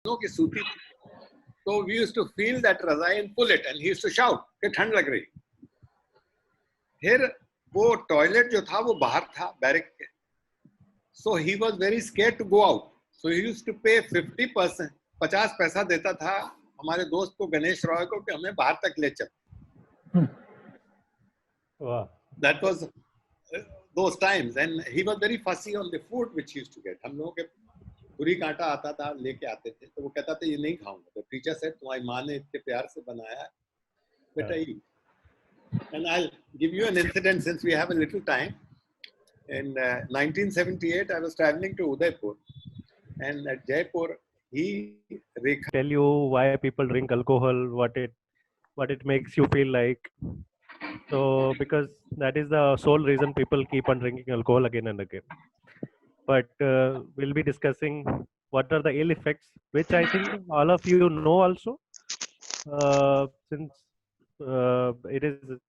की सूती थी, तो we used to feel that razai and pull it and he used to shout कि ठंड लग रही। फिर वो टॉयलेट जो था वो बाहर था बैरक के, so he was very scared to go out, so he used to pay 50%, 50 पैसा देता था हमारे दोस्त को, गणेश रॉय को, कि हमें बाहर तक ले चल। Wow. That was those times, and he was very fussy on the food which he used to get. हम लोगों के पूरी कांटा आता था, लेके आते थे, तो वो कहता था ये नहीं खाऊंगा, तो टीचर से तुम्हारी माँ ने इतने प्यार से बनाया, बेटा eat. And I'll give you an incident since we have a little time. In 1978, I was traveling to Udaipur, and at Jaipur, he Tell you why people drink alcohol, what it makes you feel like. So because that is the sole reason people keep on drinking alcohol again and again. But we'll be discussing what are the ill effects, which I think all of you know also, since it is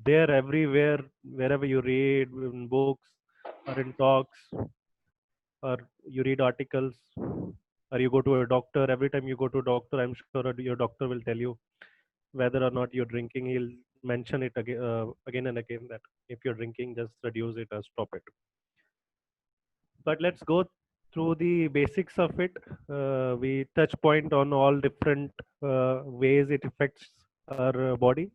there everywhere, wherever you read in books or in talks, or you read articles, or you go to a doctor. Every time you go to a doctor, I'm sure your doctor will tell you whether or not you're drinking. He'll mention it again and again that if you're drinking, just reduce it or stop it. But let's go through the basics of it. We touch point on all different ways it affects our body,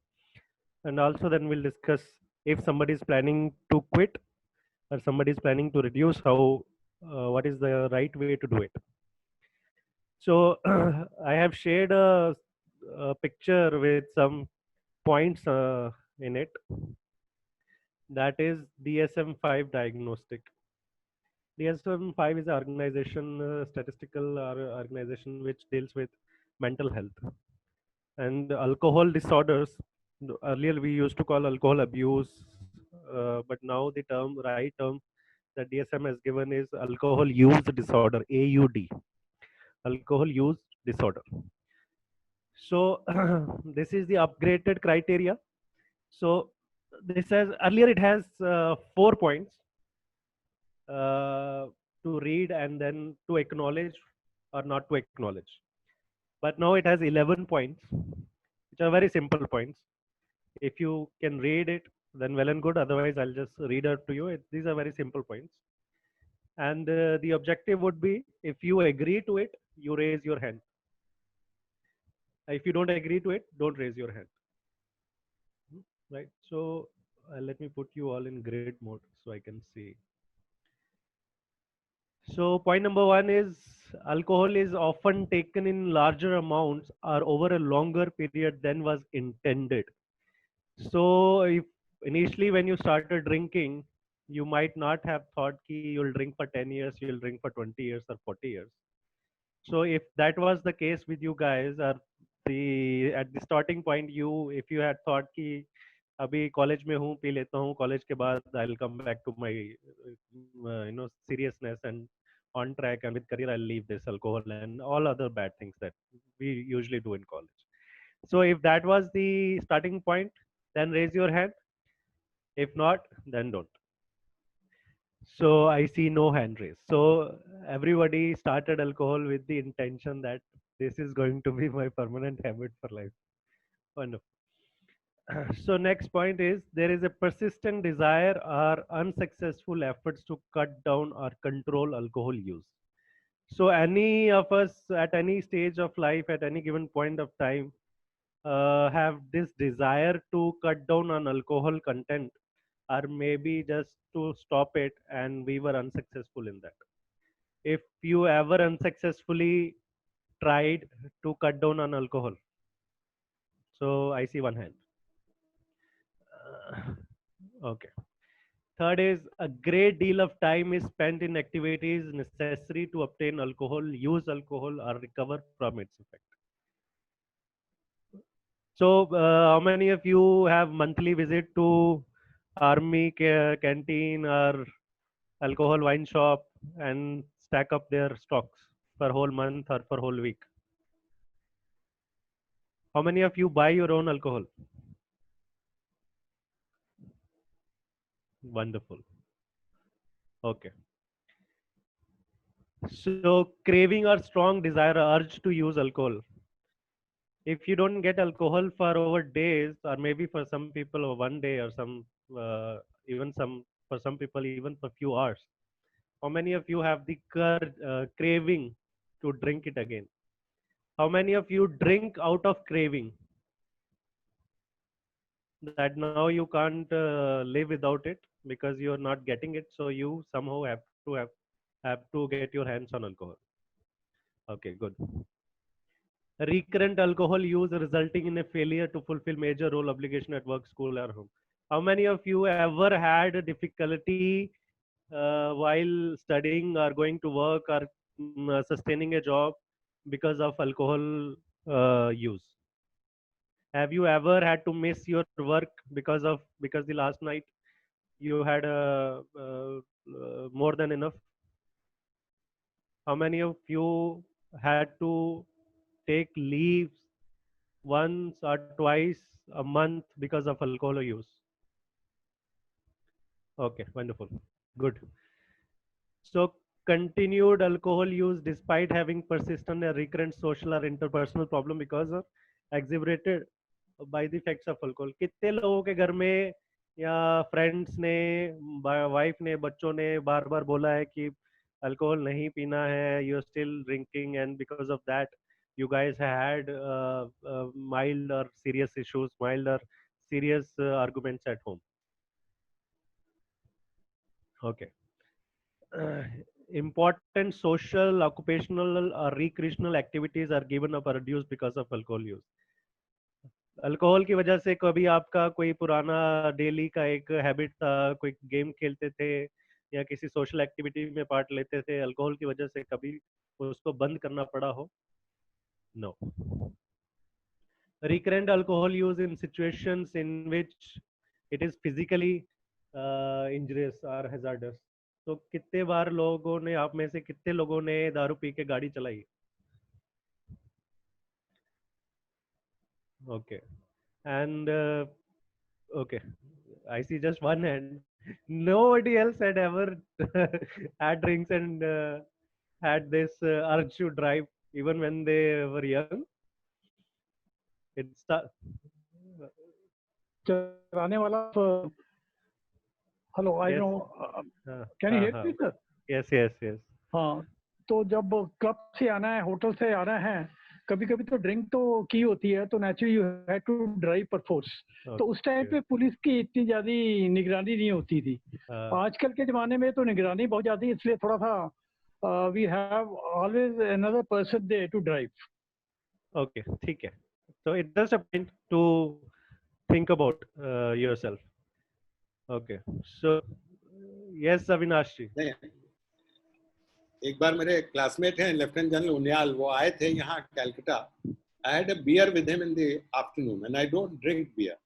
and also then we'll discuss if somebody is planning to quit or somebody is planning to reduce, how what is the right way to do it. So I have shared a picture with some points in it. That is DSM-5 diagnostic. DSM-5 is an organization, statistical organization which deals with mental health and alcohol disorders. Earlier we used to call alcohol abuse, but now the right term that DSM has given is alcohol use disorder, AUD, alcohol use disorder. So this is the upgraded criteria. So this has, earlier it has 4 points to read and then to acknowledge or not to acknowledge. But now it has 11 points, which are very simple points. If you can read it, then well and good. Otherwise, I'll just read out to you. These are very simple points. And the objective would be, if you agree to it, you raise your hand. If you don't agree to it, don't raise your hand. Right. So let me put you all in grid mode so I can see. So point number 1 is alcohol is often taken in larger amounts or over a longer period than was intended. So if initially when you started drinking, you might not have thought ki you'll drink for 10 years, you'll drink for 20 years or 40 years. So if that was the case with you guys, or at the starting point, if you had thought कि अभी college में हूँ, P लेता हूँ, college के बाद I'll come back to my seriousness and on track, and with career I'll leave this alcohol and all other bad things that we usually do in college. So if that was the starting point, then raise your hand. If not, then don't. So I see no hand raised. So everybody started alcohol with the intention that this is going to be my permanent habit for life. Wonderful. So next point is there is a persistent desire or unsuccessful efforts to cut down or control alcohol use. So any of us at any stage of life, at any given point of time, have this desire to cut down on alcohol content, or maybe just to stop it, and we were unsuccessful in that. If you ever unsuccessfully tried to cut down on alcohol, so I see one hand. Okay. Third is a great deal of time is spent in activities necessary to obtain alcohol, use alcohol, or recover from its effect. So how many of you have monthly visit to army canteen or alcohol wine shop and stack up their stocks for whole month or for whole week? How many of you buy your own alcohol? Wonderful. Okay. So craving or strong desire or urge to use alcohol. If you don't get alcohol for over days, or maybe for some people over one day, or some even some for some people even for few hours, how many of you have the craving to drink it again? How many of you drink out of craving, that now you can't live without it because you're not getting it, so you somehow have to get your hands on alcohol? Okay, good. Recurrent alcohol use resulting in a failure to fulfill major role obligation at work, school, or home. How many of you ever had a difficulty while studying or going to work or sustaining a job because of alcohol use? Have you ever had to miss your work because the last night you had more than enough? How many of you had to take leaves once or twice a month because of alcohol use? Okay, wonderful. Good. So continued alcohol use despite having persistent and recurrent social or interpersonal problem because of exhibited by the effects of alcohol. कितने लोगों के घर में या friends ने, wife ने, बच्चों ने बार बार बोला है कि अल्कोहल नहीं पीना है, you are still drinking, and because of that you guys had mild or serious issues, mild or serious arguments at home. Okay. uh, Important social, occupational, or recreational activities are given up or reduced because of alcohol use. Alcohol की वजह से कभी आपका कोई पुराना daily का एक habit था, कोई गेम खेलते थे या किसी सोशल एक्टिविटी में पार्ट लेते थे, अल्कोहल की वजह से कभी उसको बंद करना पड़ा हो? No. Recurrent alcohol use in situations in which it is physically injurious or hazardous. तो कितने बार लोगों ने, आप में से कितने लोगों ने दारू पी के गाड़ी चलाई? Okay. And okay, I see just one hand. Nobody else had ever had drinks and had this urge to drive even when they were young. It's चलाने वाला hello I know can you hear me sir? Yes yes yes. हाँ, तो जब club से आना है, hotel से आना है, कभी कभी तो ड्रिंक तो की होती है, तो naturally you have to drive perforce. तो उस टाइम पे पुलिस की इतनी ज्यादा निगरानी नहीं होती थी. आजकल के जमाने में तो निगरानी बहुत ज्यादा, इसलिए थोड़ा सा we have always another person there to drive. Okay, ठीक है. So it does a point to think about yourself. Okay. So yes, Avinash ji. एक बार मेरे क्लासमेट हैं लेफ्टिनेंट जनरल उनियाल, वो आए थे यहाँ Calcutta. I had a beer with him in the afternoon and I don't drink beer.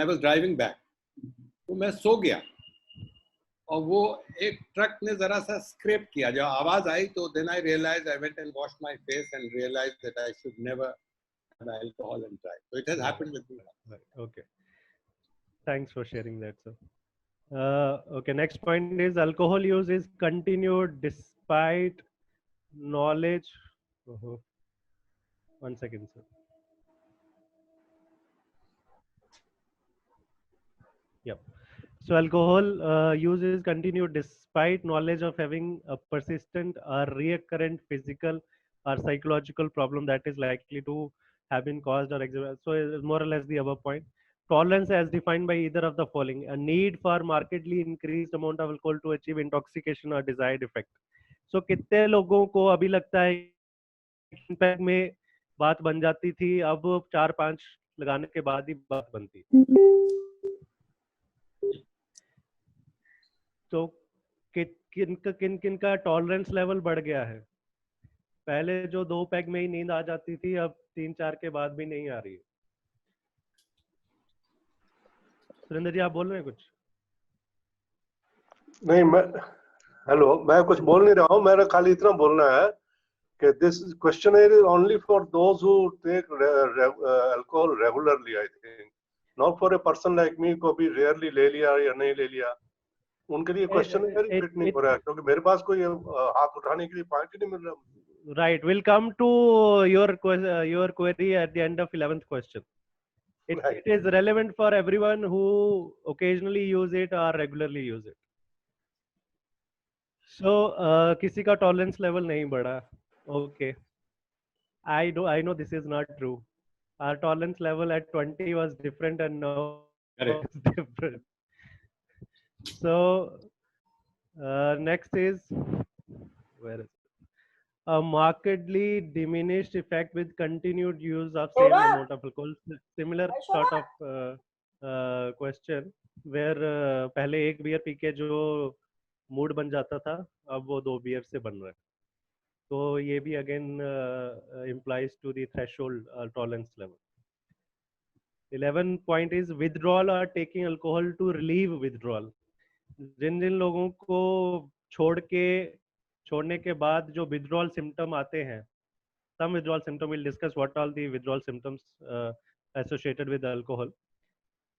I was driving back. तो मैं सो गया और वो एक ट्रक ने जरा सा स्क्रैप किया. जब आवाज आई तो then I realized, I went and washed my face and realized that I should never have alcohol and drive. So it has happened with me. Right. Okay. Thanks for sharing that, sir. Okay, next point is alcohol use is continued despite knowledge. One second, sir. Yep. So alcohol use is continued despite knowledge of having a persistent or recurrent physical or psychological problem that is likely to have been caused or exhibited. So it is more or less the above point. Tolerance as defined by either of the following: a need for markedly increased amount of alcohol to achieve intoxication or desired effect. So कितने लोगों को अभी लगता है impact में बात बन जाती थी, अब 4-5 लगाने के बाद ही बात बनती. तो किन किन का टॉलरेंस लेवल बढ़ गया है? पहले जो 2 पैग में ही नींद आ जाती थी, अब 3-4 के बाद भी नहीं आ रही है. सुरेंद्र जी, आप बोल रहे हैं कुछ? नहीं, मैं कुछ बोल नहीं रहा हूँ. मेरा खाली इतना बोलना है कि this questioner is only for those who take alcohol regularly. I think not for a person like me को भी रेयरली ले लिया या नहीं ले लिया. उनके लिए क्वेश्चन फिट नहीं हो रहा है, क्योंकि मेरे पास कोई हाथ उठाने के लिए पॉइंट ही नहीं मिल रहा। Right, we'll come to your query at the end of 11th question. Right. It is relevant for everyone who occasionally use it or regularly use it. So किसी का tolerance level नहीं बढ़ा. Okay, I know this is not true. Our tolerance level at 20 was different and now it's different. So next is, where is a markedly diminished effect with continued use of same amount of alcohol. Similar sort of question where पहले एक beer P के जो mood बन जाता था अब वो 2 beer से बन रहा है. तो ये भी again implies to the threshold tolerance level. 11 point is withdrawal or taking alcohol to relieve withdrawal. जिन जिन लोगों को छोड़ने के बाद जो withdrawal symptom आते हैं, some withdrawal symptom, we'll discuss what all the withdrawal symptoms associated with alcohol.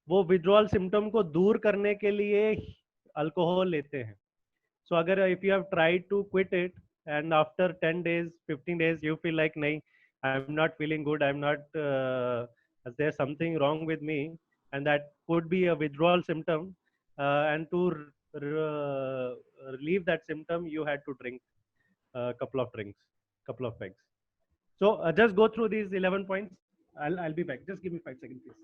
वो withdrawal symptom को दूर करने के लिए alcohol लेते हैं. So अगर if you have tried to quit it and after 10 days 15 days you feel like नहीं, I'm not feeling good, I'm not there's something wrong with me, and that could be a withdrawal symptom, and to relieve that symptom you had to drink a couple of pegs. So just go through these 11 points. I'll be back. Just give me 5 seconds, please.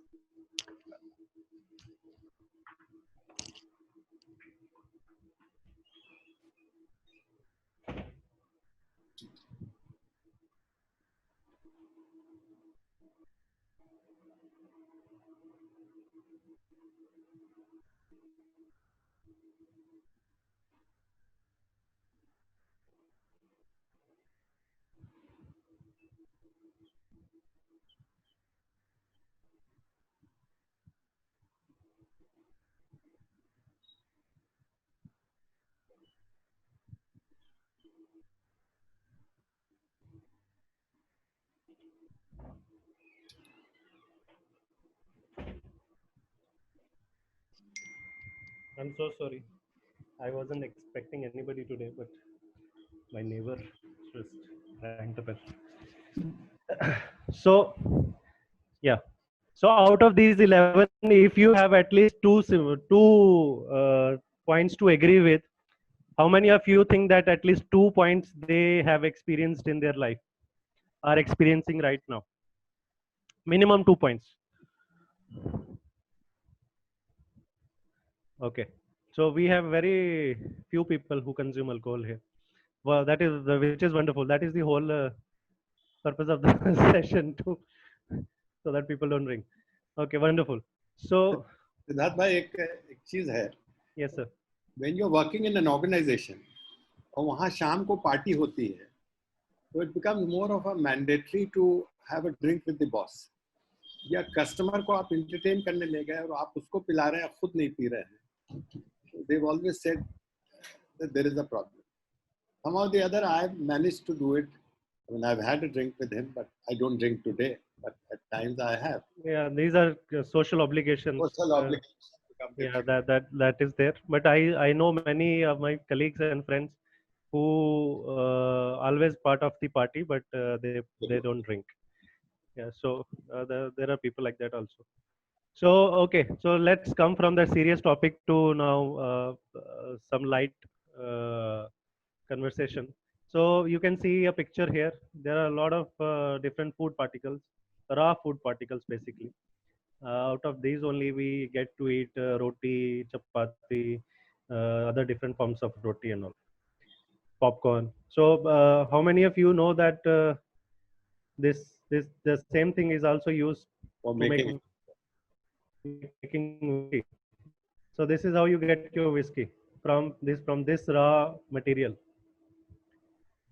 I'm so sorry. I wasn't expecting anybody today, but my neighbor just rang the bell. So, yeah. So out of these 11, if you have at least two points to agree with, how many of you think that at least 2 points they have experienced in their life, are experiencing right now? Minimum 2 points. Okay. So we have very few people who consume alcohol here. Well, that is which is wonderful. That is the whole purpose of the session too, so that people don't drink. Okay, wonderful. So, Siddharth भाई एक चीज है. Yes, sir. When you're working in an organization और वहाँ शाम को party होती है, so it becomes more of a mandatory to have a drink with the boss. या कस्टमर को आप entertain करने ले गए और आप उसको पिला रहे हैं, आप खुद नहीं पी रहे हैं. They've always said that there is a problem. Somehow or the other, I've managed to do it. I mean, I've had a drink with him, but I don't drink today. But at times I have. Yeah, these are social obligations. Social obligations. Yeah, that is there. But I know many of my colleagues and friends who always part of the party, but they don't drink. Yeah, so there are people like that also. So okay, so let's come from the serious topic to now some light conversation. So you can see a picture here. There are a lot of different food particles, raw food particles basically. Out of these only we get to eat roti, chapati, other different forms of roti and all, popcorn. So how many of you know that the same thing is also used For to making making whiskey. So this is how you get your whiskey from this raw material.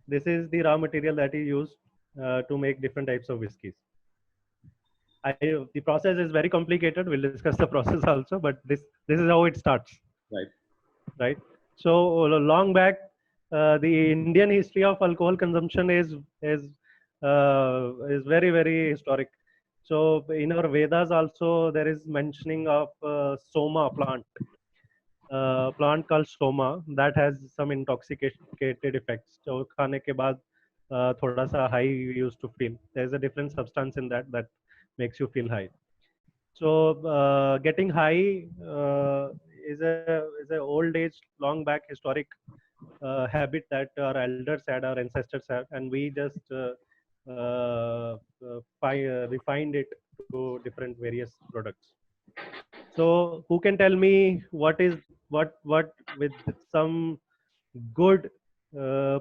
This is the raw material that is used to make different types of whiskeys. The process is very complicated. We'll discuss the process also, but this is how it starts. Right. So long back, the Indian history of alcohol consumption is very, very historic. So in our Vedas also there is mentioning of Soma plant. plant called soma that has some intoxicated effects. So खाने के बाद थोड़ा सा high you used to feel. There's a different substance in that makes you feel high. So getting high is a old age, long back historic habit that our elders had, our ancestors had, and we just refined it to different various products. So who can tell me what with some good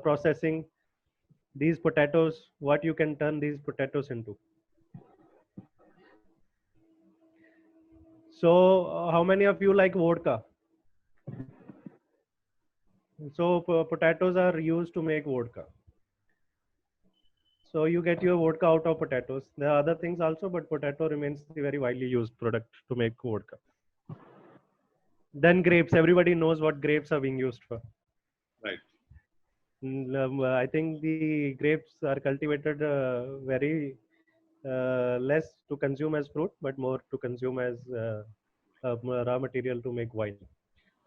processing these potatoes, what you can turn these potatoes into? So how many of you like vodka? So potatoes are used to make vodka. So you get your vodka out of potatoes. There are other things also, but potato remains the very widely used product to make vodka. Then grapes. Everybody knows what grapes are being used for. Right. I think the grapes are cultivated very less to consume as fruit, but more to consume as raw material to make wine.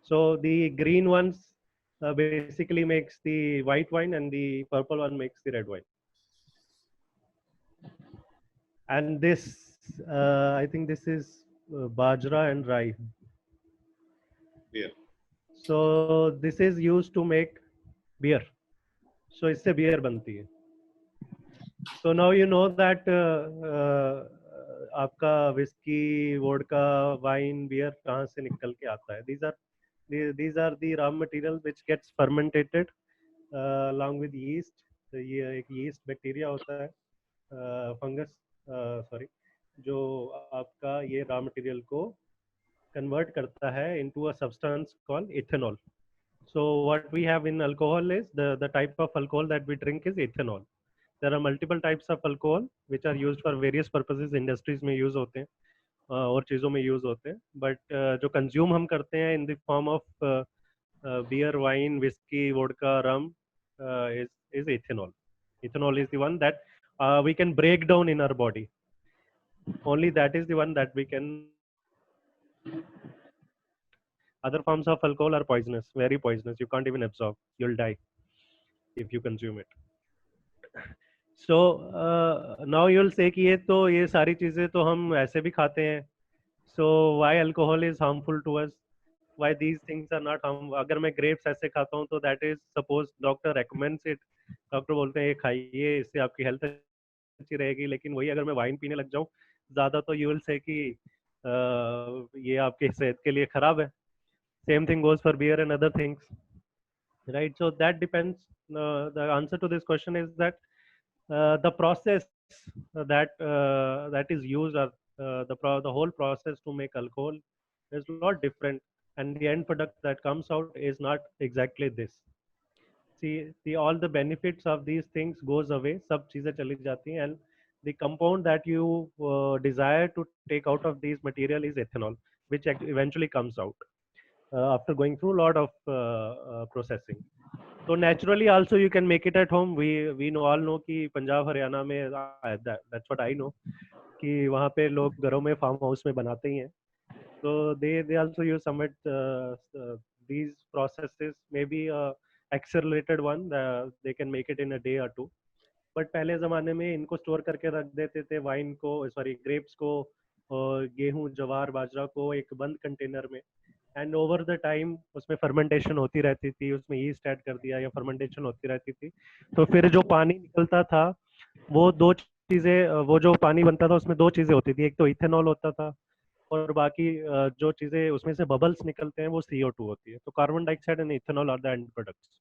So the green ones basically makes the white wine, and the purple one makes the red wine. And this, I think this is bajra and rye. Beer. So this is used to make beer. So इससे beer बनती है. So now you know that आपका whiskey, vodka, wine, beer कहाँ से निकल के आता है. These are the raw material which gets fermented along with yeast. तो ये एक yeast bacteria होता है, fungus, sorry, जो आपका ये raw material को convert करता है into a substance called ethanol. So what we have in alcohol is the type of alcohol that we drink is ethanol. There are multiple types of alcohol which are used for various purposes. Industries में use होते हैं और चीज़ों में use होते हैं. But जो consume हम करते हैं in the form of beer, wine, whiskey, vodka, rum is ethanol. Ethanol is the one that we can break down in our body. Only that is the one that we can. Other forms of alcohol are poisonous, very poisonous. You can't even absorb. You'll die if you consume it. So now you'll say कि ये सारी चीजें तो हम ऐसे भी खाते हैं. So why alcohol is harmful to us? Why these things are not harmful? अगर मैं grapes ऐसे खाता हूँ तो that is suppose doctor recommends it. Doctor बोलते हैं ये खाइए, इससे आपकी हेल्थ अच्छी रहेगी. लेकिन वही अगर मैं वाइन पीने लग जाऊँ ज्यादा तो you will say कि ये आपके सेहत के लिए खराब है. Same thing goes for beer and other things, right? So that depends. The answer to this question is that the process that is used, or the whole process to make alcohol is a lot different, and the end product that comes out is not exactly this. See, all the benefits of these things goes away. सब चीजें चली जाती हैं, and the compound that you desire to take out of these material is ethanol, which eventually comes out after going through a lot of processing. So naturally also you can make it at home. We all know कि पंजाब हरियाणा में that's what I know कि वहाँ पे लोग घरों में farm house में बनाते ही हैं. So they also use somewhat these processes, maybe accelerated one, they can make it in a day or two. But पहले ज़माने में इनको स्टोर करके रख देते थे, वाइन को, सॉरी ग्रेप्स को, और गेहूं, जवार, बाजरा को एक बंद कंटेनर में. एंड ओवर द टाइम उसमें फर्मेंटेशन होती रहती थी, उसमें ईस्ट ऐड कर दिया या फर्मेंटेशन होती रहती थी. तो फिर जो पानी निकलता था वो दो चीज़ें, वो जो पानी बनता था उसमें दो चीज़ें होती थी. एक तो इथेनॉल होता था और बाकी जो चीज़ें उसमें से बबल्स निकलते हैं वो CO2 होती है. तो carbon dioxide and ethanol are the end products.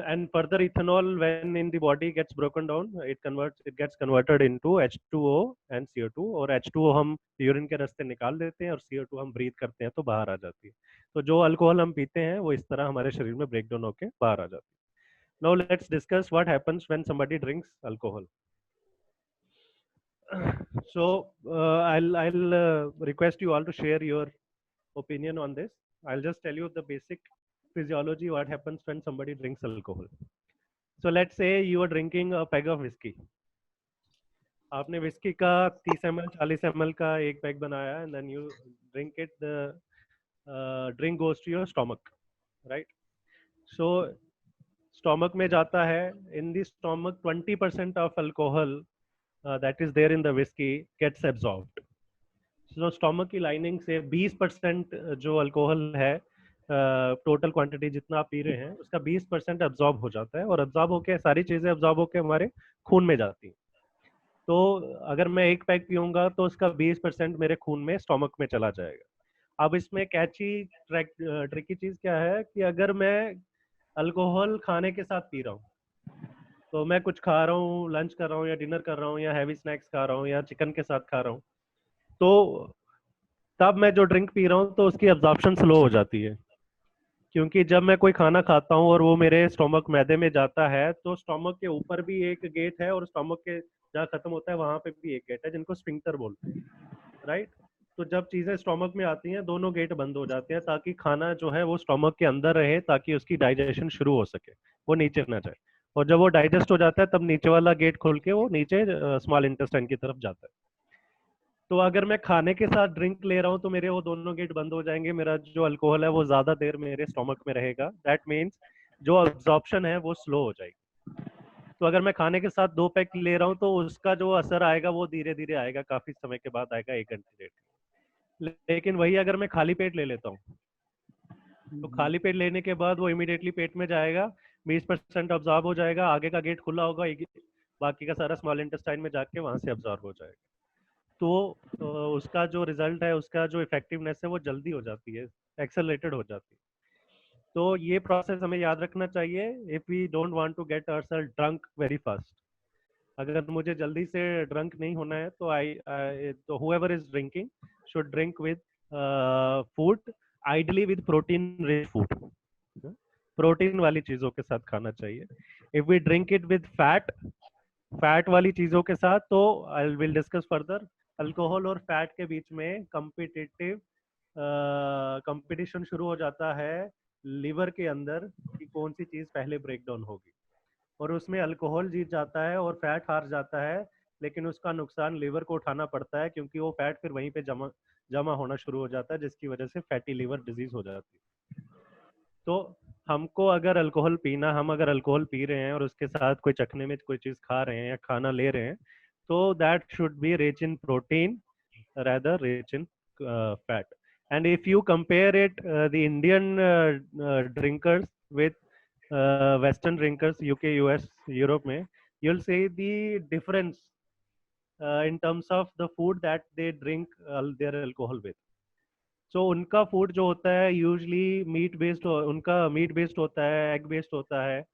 And further ethanol, when in the body gets broken down, it gets converted into H2O and CO2. और H2O हम यूरिन के रास्ते निकाल देते हैं और CO2 हम ब्रीथ करते हैं तो बाहर आ जाती है. तो जो अल्कोहल हम पीते हैं वो इस तरह हमारे शरीर में ब्रेक डाउन होकर बाहर आ जाती है. Now let's discuss what happens when somebody drinks alcohol. So I'll request you all to share your opinion on this. I'll just tell you the basic physiology, what happens when somebody drinks alcohol. So let's say you are drinking a peg of whiskey. आपने whiskey का 30 ml 40 ml का एक pack बनाया, and then you drink it. drink goes to your stomach, right? So stomach में जाता है, in the stomach 20% of alcohol that is there in the whiskey gets absorbed. So stomach की lining से 20% जो alcohol है total quantity जितना आप P रहे हैं उसका 20% अब्जॉर्ब हो जाता है, और अब्जॉर्ब होके सारी चीजें अब्जॉर्ब होके हमारे खून में जाती हैं। तो अगर मैं एक पैक पीऊंगा तो उसका 20% मेरे खून में स्टोमक में चला जाएगा। अब इसमें कैची ट्रिकी चीज क्या है कि अगर मैं अल्कोहल खाने के साथ पी रहा हूँ, तो मैं कुछ खा रहा हूँ, लंच कर रहा हूँ या डिनर कर रहा हूँ या हैवी स्नैक्स खा रहा हूँ या चिकन के साथ खा रहा हूँ, तो तब मैं जो ड्रिंक पी रहा हूँ तो उसकी एब्जॉर्प्शन स्लो हो जाती है। क्योंकि जब मैं कोई खाना खाता हूँ और वो मेरे स्टोमक मैदे में जाता है, तो स्टोमक के ऊपर भी एक गेट है और स्टोमक के जहाँ खत्म होता है वहां पे भी एक गेट है जिनको स्फिंक्टर बोलते हैं, राइट? तो जब चीजें स्टोमक में आती हैं दोनों गेट बंद हो जाते हैं ताकि खाना जो है वो स्टोमक के अंदर रहे, ताकि उसकी डाइजेशन शुरू हो सके, वो नीचे ना जाए। और जब वो डाइजेस्ट हो जाता है तब नीचे वाला गेट खोल के वो नीचे स्मॉल इंटेस्टाइन की तरफ जाता है। तो अगर मैं खाने के साथ ड्रिंक ले रहा हूँ तो मेरे वो दोनों गेट बंद हो जाएंगे, मेरा जो अल्कोहल है वो ज्यादा देर मेरे स्टोमक में रहेगा। दैट मीन्स जो अब्जॉर्प्शन है वो स्लो हो जाएगी। तो अगर मैं खाने के साथ 2 पैक ले रहा हूँ तो उसका जो असर आएगा वो धीरे धीरे आएगा, काफी समय के बाद आएगा, 1 घंटे डेढ़। लेकिन वही अगर मैं खाली पेट ले लेता हूँ तो खाली पेट लेने के बाद वो इमीडिएटली पेट में जाएगा, 20% अब्जॉर्ब हो जाएगा, आगे का गेट खुला होगा, बाकी का सारा स्मॉल इंटेस्टाइन में जाके वहां से अब्जॉर्ब हो जाएगा। तो उसका जो रिजल्ट है, उसका जो इफेक्टिवनेस है वो जल्दी हो जाती है, एक्सेलरेटेड हो जाती है। तो ये प्रोसेस हमें याद रखना चाहिए if we don't want to get ourselves drunk very fast. अगर मुझे जल्दी से ड्रंक नहीं होना है तो whoever is drinking should drink with food, ideally with protein rich food, protein वाली चीजों के साथ खाना चाहिए। If we drink it with fat वाली चीजों के साथ, तो I will discuss further. Alcohol और फैट के बीच में कंपटीशन शुरू हो जाता है लिवर के अंदर कि कौन सी चीज पहले ब्रेक डाउन होगी, और उसमें अल्कोहल जीत जाता है और फैट हार जाता है, लेकिन उसका नुकसान लिवर को उठाना पड़ता है क्योंकि वो फैट फिर वहीं पे जमा होना शुरू हो जाता है, जिसकी वजह से फैटी लिवर डिजीज हो जाती है। तो हमको अगर हम अगर अल्कोहल पी रहे हैं और उसके साथ कोई चखने में कोई चीज खा रहे हैं या खाना ले रहे हैं, तो that should be rich in protein rather rich in fat. And if you compare it, the Indian drinkers with Western drinkers, UK, US, Europe में, you'll see the difference in terms of the food that they drink their alcohol with. So उनका food जो होता है usually उनका meat based होता है, egg based होता है,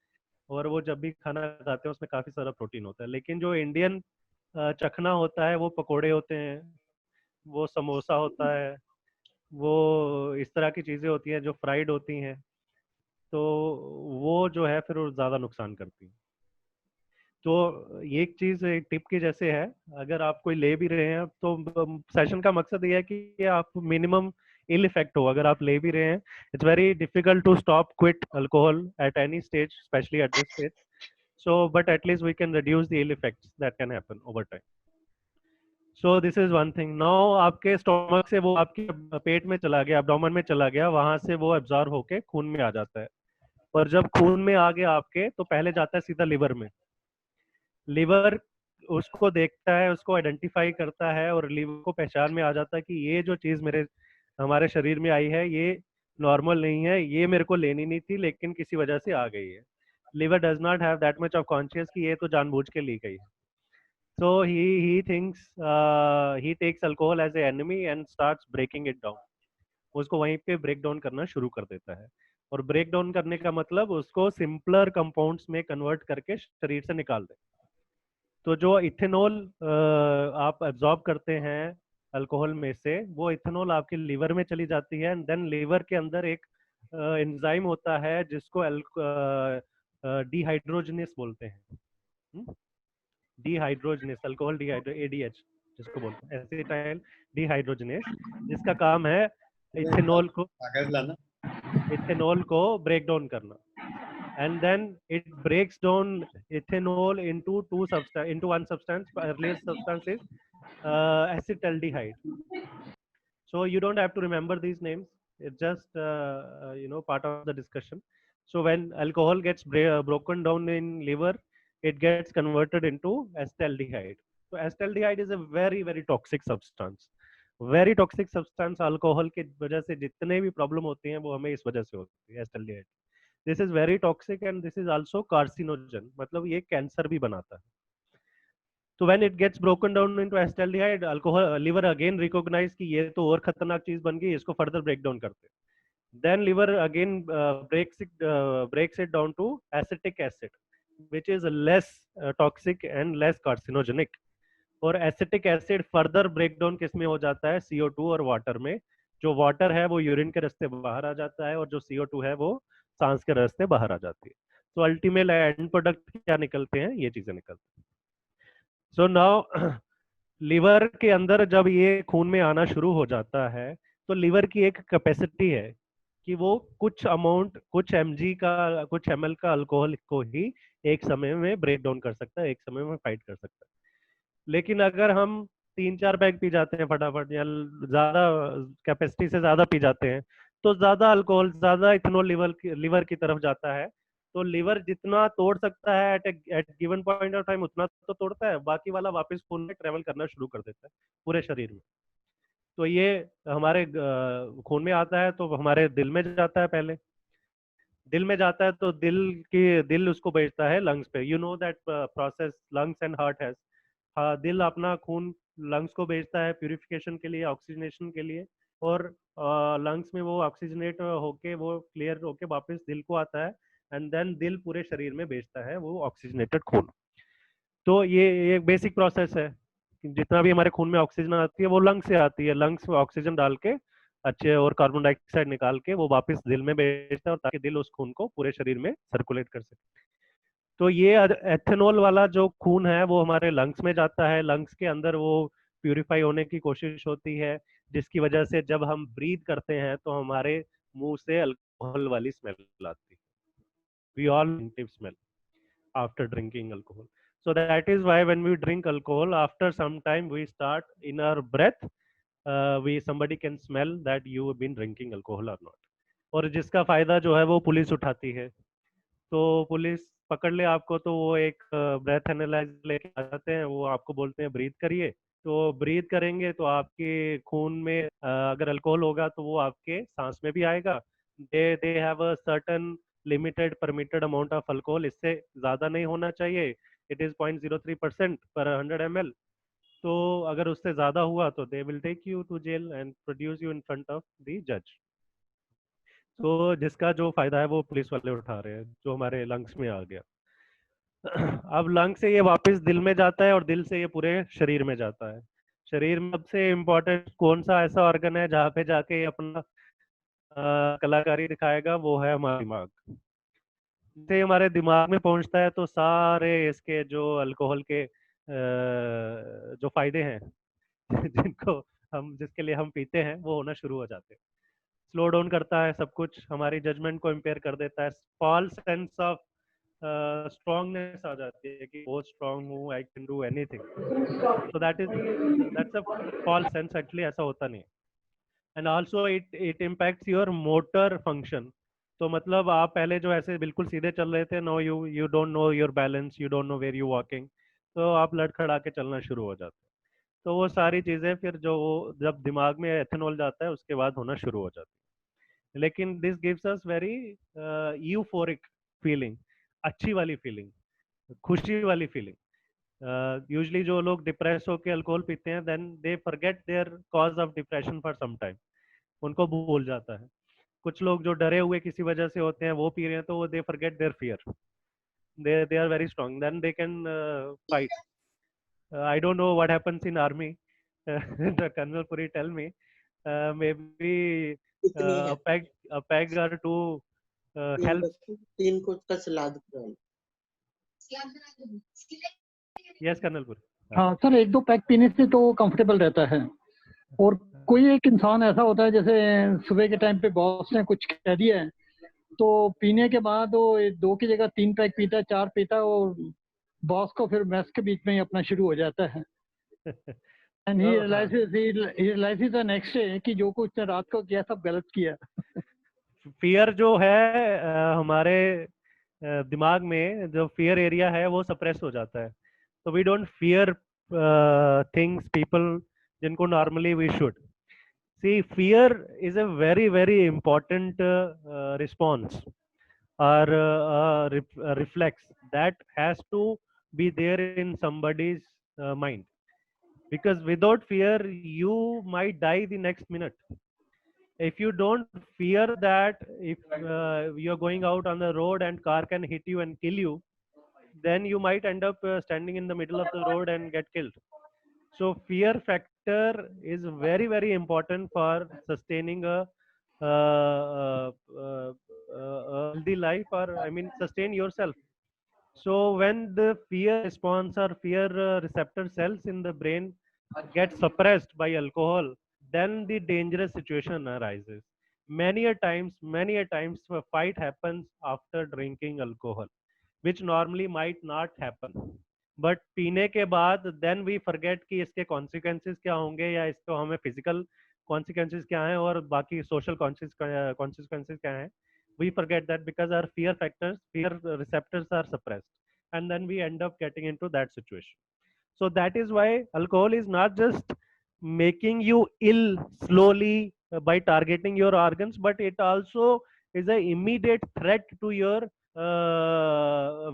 और वो जब भी खाना खाते हैं उसमें काफी सारा प्रोटीन होता है। लेकिन जो इंडियन चखना होता है वो पकोड़े होते हैं, वो समोसा होता है, वो इस तरह की चीजें होती हैं जो फ्राइड होती हैं, तो वो जो है फिर वो ज्यादा नुकसान करती हैं। तो ये एक चीज एक टिप की जैसे है, अगर आप कोई ले भी रहे हैं तो सेशन का मकसद ये है कि आप मिनिमम इल इफेक्ट हो। अगर आप ले भी रहे हैं, it's very difficult to stop quit alcohol at any stage, especially at this stage, so but at least we can reduce the ill effects that can happen over time. So this is one thing. Now आपके stomach से वो आपके पेट में चला गया, abdomen में चला गया, वहां से वो एब्जॉर्ब होके खून में आ जाता है, और जब खून में आ गया आपके तो पहले जाता है सीधा लिवर में। लिवर उसको देखता है, उसको आइडेंटिफाई करता है, और लिवर को पहचान में आ जाता है कि ये जो चीज हमारे शरीर में आई है ये नॉर्मल नहीं है, ये मेरे को लेनी नहीं थी लेकिन किसी वजह से आ गई है। Liver does not have that much of conscious कि ये तो जानबूझ के ली गई है। So he thinks he takes alcohol as an enemy and starts breaking it down. उसको वहीं पे ब्रेक डाउन करना शुरू कर देता है, और ब्रेक डाउन करने का मतलब उसको सिंपलर कंपाउंड्स में कन्वर्ट करके शरीर से निकाल दे। तो जो इथेनॉल आप एब्जॉर्ब करते हैं अल्कोहल में से, वो इथेनॉल आपके लीवर में चली जाती है, एंड देन लीवर के अंदर एक एंजाइम होता है जिसको डिहाइड्रोजनेस बोलते हैं। डिहाइड्रोजनेस, अल्कोहल ADH जिसको बोलते हैं, एसिटाइल डिहाइड्रोजनेस, जिसका काम है इथेनॉल को ब्रेक डाउन करना, and then it breaks down ethanol into one substance, earlier substance is acetaldehyde. So you don't have to remember these names, It's just part of the discussion. So when alcohol gets broken down in liver, it gets converted into acetaldehyde. So acetaldehyde is a very very toxic substance. Very toxic substance. Alcohol की वजह से जितने भी problem होती हैं वो हमें इस वजह से होती है, acetaldehyde. This is very toxic and this is also carcinogen. मतलब ये कैंसर भी बनाता है. So when it gets broken down into acetaldehyde, alcohol liver again recognize कि ये तो और खतरनाक चीज बन गई, इसको further break down करते हैं. Then liver again breaks it down to acetic acid, which is less toxic and less carcinogenic. और एसिटिक एसिड फर्दर ब्रेकडाउन किस में हो जाता है? CO2 और वाटर में. जो वाटर है वो यूरिन के रास्ते बाहर आ जाता है और जो CO2 है वो सांस के रास्ते बाहर आ जाती है. तो अल्टीमेट एंड प्रोडक्ट क्या निकलते हैं? ये चीजें निकलती हैं. सो नाउ लिवर के अंदर जब ये खून में आना शुरू हो जाता है तो लिवर की एक कैपेसिटी है कि वो कुछ अमाउंट, कुछ ml का अल्कोहल को ही एक समय में ब्रेक डाउन कर सकता है, एक समय में फाइट कर सकता है. लेकिन अगर हम 3-4 पैक पी जाते हैं फटाफट या ज्यादा कैपेसिटी से ज्यादा पी जाते हैं तो ज्यादा अल्कोहल, ज्यादा इथेनॉल लिवर की तरफ जाता है. तो लिवर जितना तोड़ सकता है at given point of time उतना तो तोड़ता है, बाकी वाला वापस खून में ट्रेवल करना शुरू कर देता है पूरे शरीर में. तो ये हमारे खून में आता है तो हमारे दिल में जाता है. पहले दिल में जाता है तो दिल उसको भेजता है लंग्स पे. You know that process lungs and heart has. दिल अपना खून लंग्स को भेजता है प्यूरिफिकेशन के लिए, ऑक्सीजनेशन के लिए, और लंग्स में वो ऑक्सीजनेट होके वो क्लियर होके वापस दिल को आता है एंड देन दिल पूरे शरीर में भेजता है वो ऑक्सीजनेटेड खून. तो ये एक बेसिक प्रोसेस है. जितना भी हमारे खून में ऑक्सीजन आती है वो लंग्स से आती है. लंग्स में ऑक्सीजन डाल के अच्छे और कार्बन डाइऑक्साइड निकाल के वो वापस दिल में भेजता है ताकि दिल उस खून को पूरे शरीर में सर्कुलेट कर सके. तो ये एथेनॉल वाला जो खून है वो हमारे लंग्स में जाता है. लंग्स के अंदर वो प्यूरिफाई होने की कोशिश होती है जिसकी वजह से जब हम ब्रीथ करते हैं तो हमारे मुंह से अल्कोहल वाली स्मेल आती है. We all smell after drinking alcohol. So that is why when we drink alcohol, after some time we start in our breath, somebody can smell that you have been drinking alcohol or not. और जिसका फायदा जो है वो police उठाती है. तो police पकड़ ले आपको तो वो एक ब्रेथ एनालाइजर लेके आ जाते हैं. वो आपको बोलते हैं ब्रीथ करिए. तो ब्रीथ करेंगे तो आपके खून में अगर अल्कोहल होगा तो वो आपके सांस में भी आएगा. They have a certain limited permitted amount of alcohol. इससे ज्यादा नहीं होना चाहिए. इट इज 0.03% पर 100 ml. तो अगर उससे ज्यादा हुआ तो they will take you to jail and produce you in front of the जज. तो जिसका जो फायदा है वो पुलिस वाले उठा रहे हैं जो हमारे लंग्स में आ गया. अब लंग से ये वापस दिल में जाता है और दिल से ये पूरे शरीर में जाता है. शरीर में सबसे इम्पोर्टेंट कौन सा ऐसा ऑर्गन है जहाँ पे जाके ये अपना कलाकारी दिखाएगा? वो है हमारा दिमाग. से हमारे दिमाग में पहुंचता है तो सारे इसके जो अल्कोहल के जो फायदे हैं जिसके लिए हम पीते हैं वो होना शुरू हो जाते हैं. स्लो डाउन करता है सब कुछ. हमारी जजमेंट को इम्पेयर कर देता है. फॉल्स सेंस ऑफ स्ट्रांगनेस आ जाती है कि बहुत स्ट्रांग हूँ, I can do anything. So that's a false sense. Actually ऐसा होता नहीं. And also it impacts your motor function. तो मतलब आप पहले जो ऐसे बिल्कुल सीधे चल रहे थे, no you don't know your balance, you don't know where you walking, तो आप लड़खड़ा के चलना शुरू हो जाते हैं. तो वो सारी चीजें फिर जो जब दिमाग में एथेनॉल जाता है उसके बाद होना शुरू हो जाती है. लेकिन this gives us very euphoric feeling, अच्छी वाली फीलिंग, खुशी वाली फीलिंग. यूजुअली जो लोग डिप्रेस होकर अल्कोहल पीते हैं then they forget their cause of depression for some time. उनको भूल जाता है. कुछ लोग जो डरे हुए किसी वजह से होते हैं वो पी रहे हैं तो वो they forget their fear. they are very strong, then they can fight. I don't know what happens in army. The Colonel Puri tell me maybe a peg or two help. 3 कुछ का सलाद. Yes, Colonel Puri. हाँ sir, 1-2 pack पीने से तो comfortable रहता है. और कोई एक इंसान ऐसा होता है जैसे सुबह के टाइम पे बॉस ने कुछ कह दिया है तो पीने के बाद वो 2 की जगह 3 पैक पीता है, 4 पीता है और बॉस को फिर मैस के बीच में ही अपना शुरू हो जाता है. And he हाँ, realizes the next day कि जो कुछ उसने रात को किया सब गलत किया. फियर जो है हमारे दिमाग में जो फियर एरिया है वो सप्रेस हो जाता है, तो we don't fear things people जिनको normally we should. See, fear is a very, very important response or reflex that has to be there in somebody's mind. Because without fear, you might die the next minute. If you don't fear that if you're going out on the road and car can hit you and kill you, then you might end up standing in the middle of the road and get killed. So fear factor is very, very important for sustaining a healthy life, or I mean sustain yourself. So when the fear response or fear receptor cells in the brain get suppressed by alcohol, then the dangerous situation arises. Many a times a fight happens after drinking alcohol, which normally might not happen. But पीने के बाद then we forget कि इसके consequences क्या होंगे, या इसको हमें फिजिकल कॉन्सिक्वेंसेस क्या हैं और बाकी सोशल कॉन्सिक्वेंसेस क्या हैं. We forget that because our fear receptors are suppressed, and then we end up getting into that situation. So that is why alcohol is not just making you ill slowly by targeting your organs, but it also is an immediate threat to your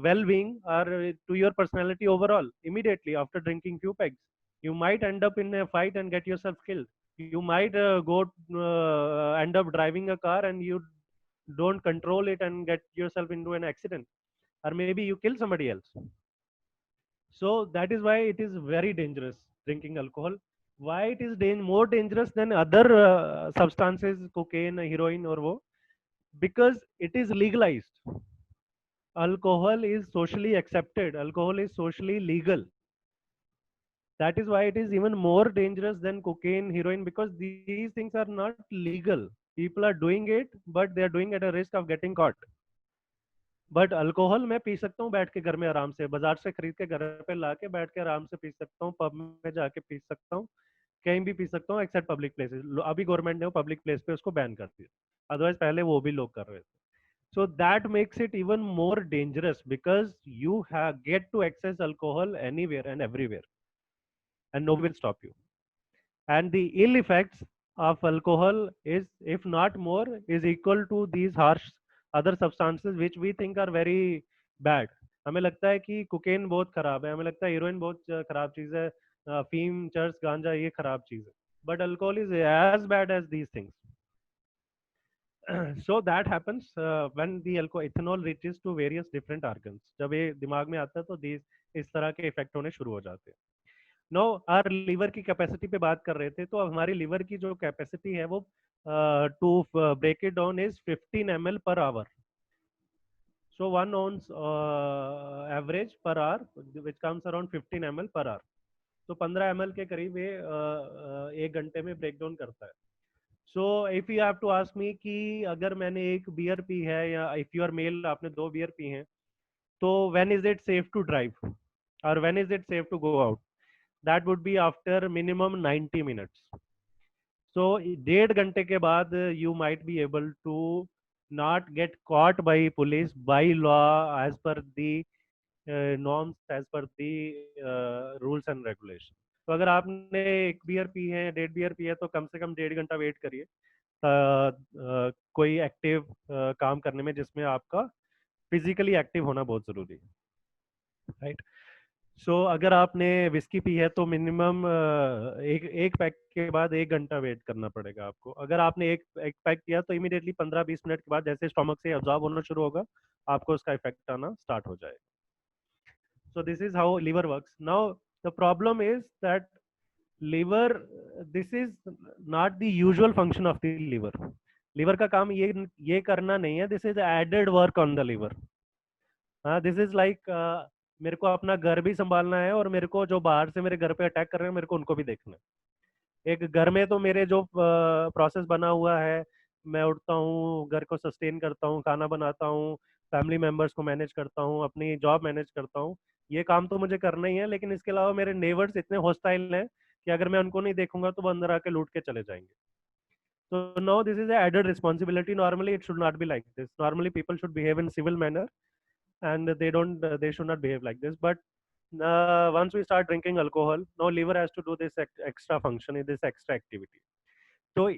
well-being or to your personality overall. Immediately after drinking few pegs, you might end up in a fight and get yourself killed. You might end up driving a car and you don't control it and get yourself into an accident, or maybe you kill somebody else. So that is why it is very dangerous drinking alcohol. Why it is more dangerous than other substances, cocaine, heroin or wo? Because it is legalized. Alcohol is socially accepted. Alcohol is socially legal. That is why it is even more dangerous than cocaine, heroin, because these things are not legal. People are doing it, but they are doing at a risk of getting caught. But alcohol मैं P सकता हूँ बैठ के घर में आराम से, बाजार से खरीद के घर पे ला के बैठ के आराम से पी सकता हूँ, पब में जाके पी सकता हूँ, कहीं भी पी सकता हूँ एक्सेप्ट पब्लिक प्लेसेस. अभी गवर्नमेंट ने पब्लिक प्लेस पे उसको बैन कर दिया, अदरवाइज पहले वो भी लोग कर रहे थे. So that makes it even more dangerous because you get to access alcohol anywhere and everywhere and no will stop you. And the ill effects of alcohol is, if not more, is equal to these harsh other substances which we think are very bad. हमें लगता है कि cocaine बहुत खराब है, हमें लगता है हीरोइन बहुत खराब चीज है, फीम, चर्च, गांजा ये खराब चीज है, but alcohol is as bad as these things. So that happens when the ethanol reaches to various different organs. जब ये दिमाग में आता है तो इस तरह के इफेक्ट होने शुरू हो जाते हैं. नो आर लीवर की कैपेसिटी पे बात कर रहे थे, तो हमारी लीवर की जो कैपेसिटी है वो to break it down is 15 ml per hour. So 1 ounce average per hour which comes around 15 ml per hour. तो 15 ml के करीब ये 1 घंटे में ब्रेक डाउन करता है. So if you have to ask me कि अगर मैंने एक बियर पी है, या इफ यू आर मेल आपने 2 बियर पी हैं, तो when is it safe to drive और when is it safe to go out? that would be after minimum 90 minutes. So 1.5 घंटे के बाद you might be able to not get caught by police by law as per the norms, as per the rules and regulations. तो अगर आपने 1 beer P है, 1.5 beer P है, तो कम से कम 1.5 घंटा वेट करिए कोई एक्टिव काम करने में जिसमें आपका फिजिकली एक्टिव होना बहुत जरूरी है, राइट? सो अगर आपने विस्की पी है तो मिनिमम एक पैक के बाद 1 घंटा वेट करना पड़ेगा आपको. अगर आपने एक पैक किया तो इमीडिएटली 15-20 मिनट के बाद जैसे स्टमक से अब्जॉर्ब होना शुरू होगा, आपको उसका इफेक्ट आना स्टार्ट हो जाएगा. So this is how liver works. Now the problem is that liver, this is not the usual function of the liver. Liver का काम ये करना नहीं है. This is added work on the liver. This is like मेरे को अपना घर भी संभालना है और मेरे को जो बाहर से मेरे घर पे अटैक कर रहे हैं मेरे को उनको भी देखना है. एक घर में तो मेरे जो प्रोसेस बना हुआ है, मैं उठता हूँ, घर को सस्टेन करता हूँ, खाना बनाता हूँ, फैमिली मेंबर्स को मैनेज करता हूँ, अपनी जॉब मैनेज करता हूँ, ये काम तो मुझे करना ही है. लेकिन इसके अलावा मेरे नेबर्स इतने हॉस्टाइल हैं कि अगर मैं उनको नहीं देखूंगा तो वो अंदर आके लूट के चले जाएंगे. So now this is a added responsibility. Normally it should not be like this. Normally people should behave in civil manner, and they should not behave like this. But once we start drinking alcohol, now liver has to do this extra function, this extra activity. So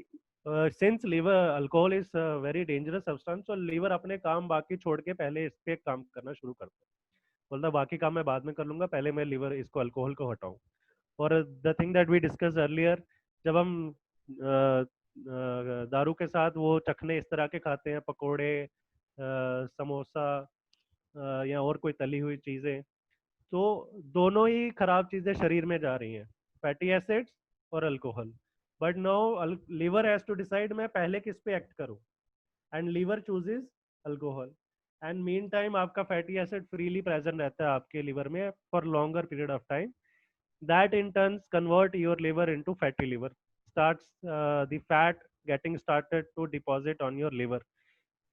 since liver alcohol is a very dangerous substance, so liver अपने काम बाकी छोड़ के पहले इस पे काम करना शुरू करता है. बोलता बाकी काम मैं बाद में कर लूंगा, पहले मैं लिवर इसको अल्कोहल को हटाऊं. और the thing that we discuss earlier, जब हम दारू के साथ वो चखने इस तरह के खाते हैं, पकोड़े, समोसा, या और कोई तली हुई चीजें, तो दोनों ही खराब चीजें शरीर में जा रही हैं, फैटी एसिड्स और alcohol. But now liver has to decide मैं पहले किस पे एक्ट करूं, and liver chooses alcohol. And mean time आपका फैटी एसिड फ्रीली प्रेजेंट रहता है आपके लिवर में for longer period of time. That in turns convert your liver into fatty liver, starts the fat getting started to deposit on your liver,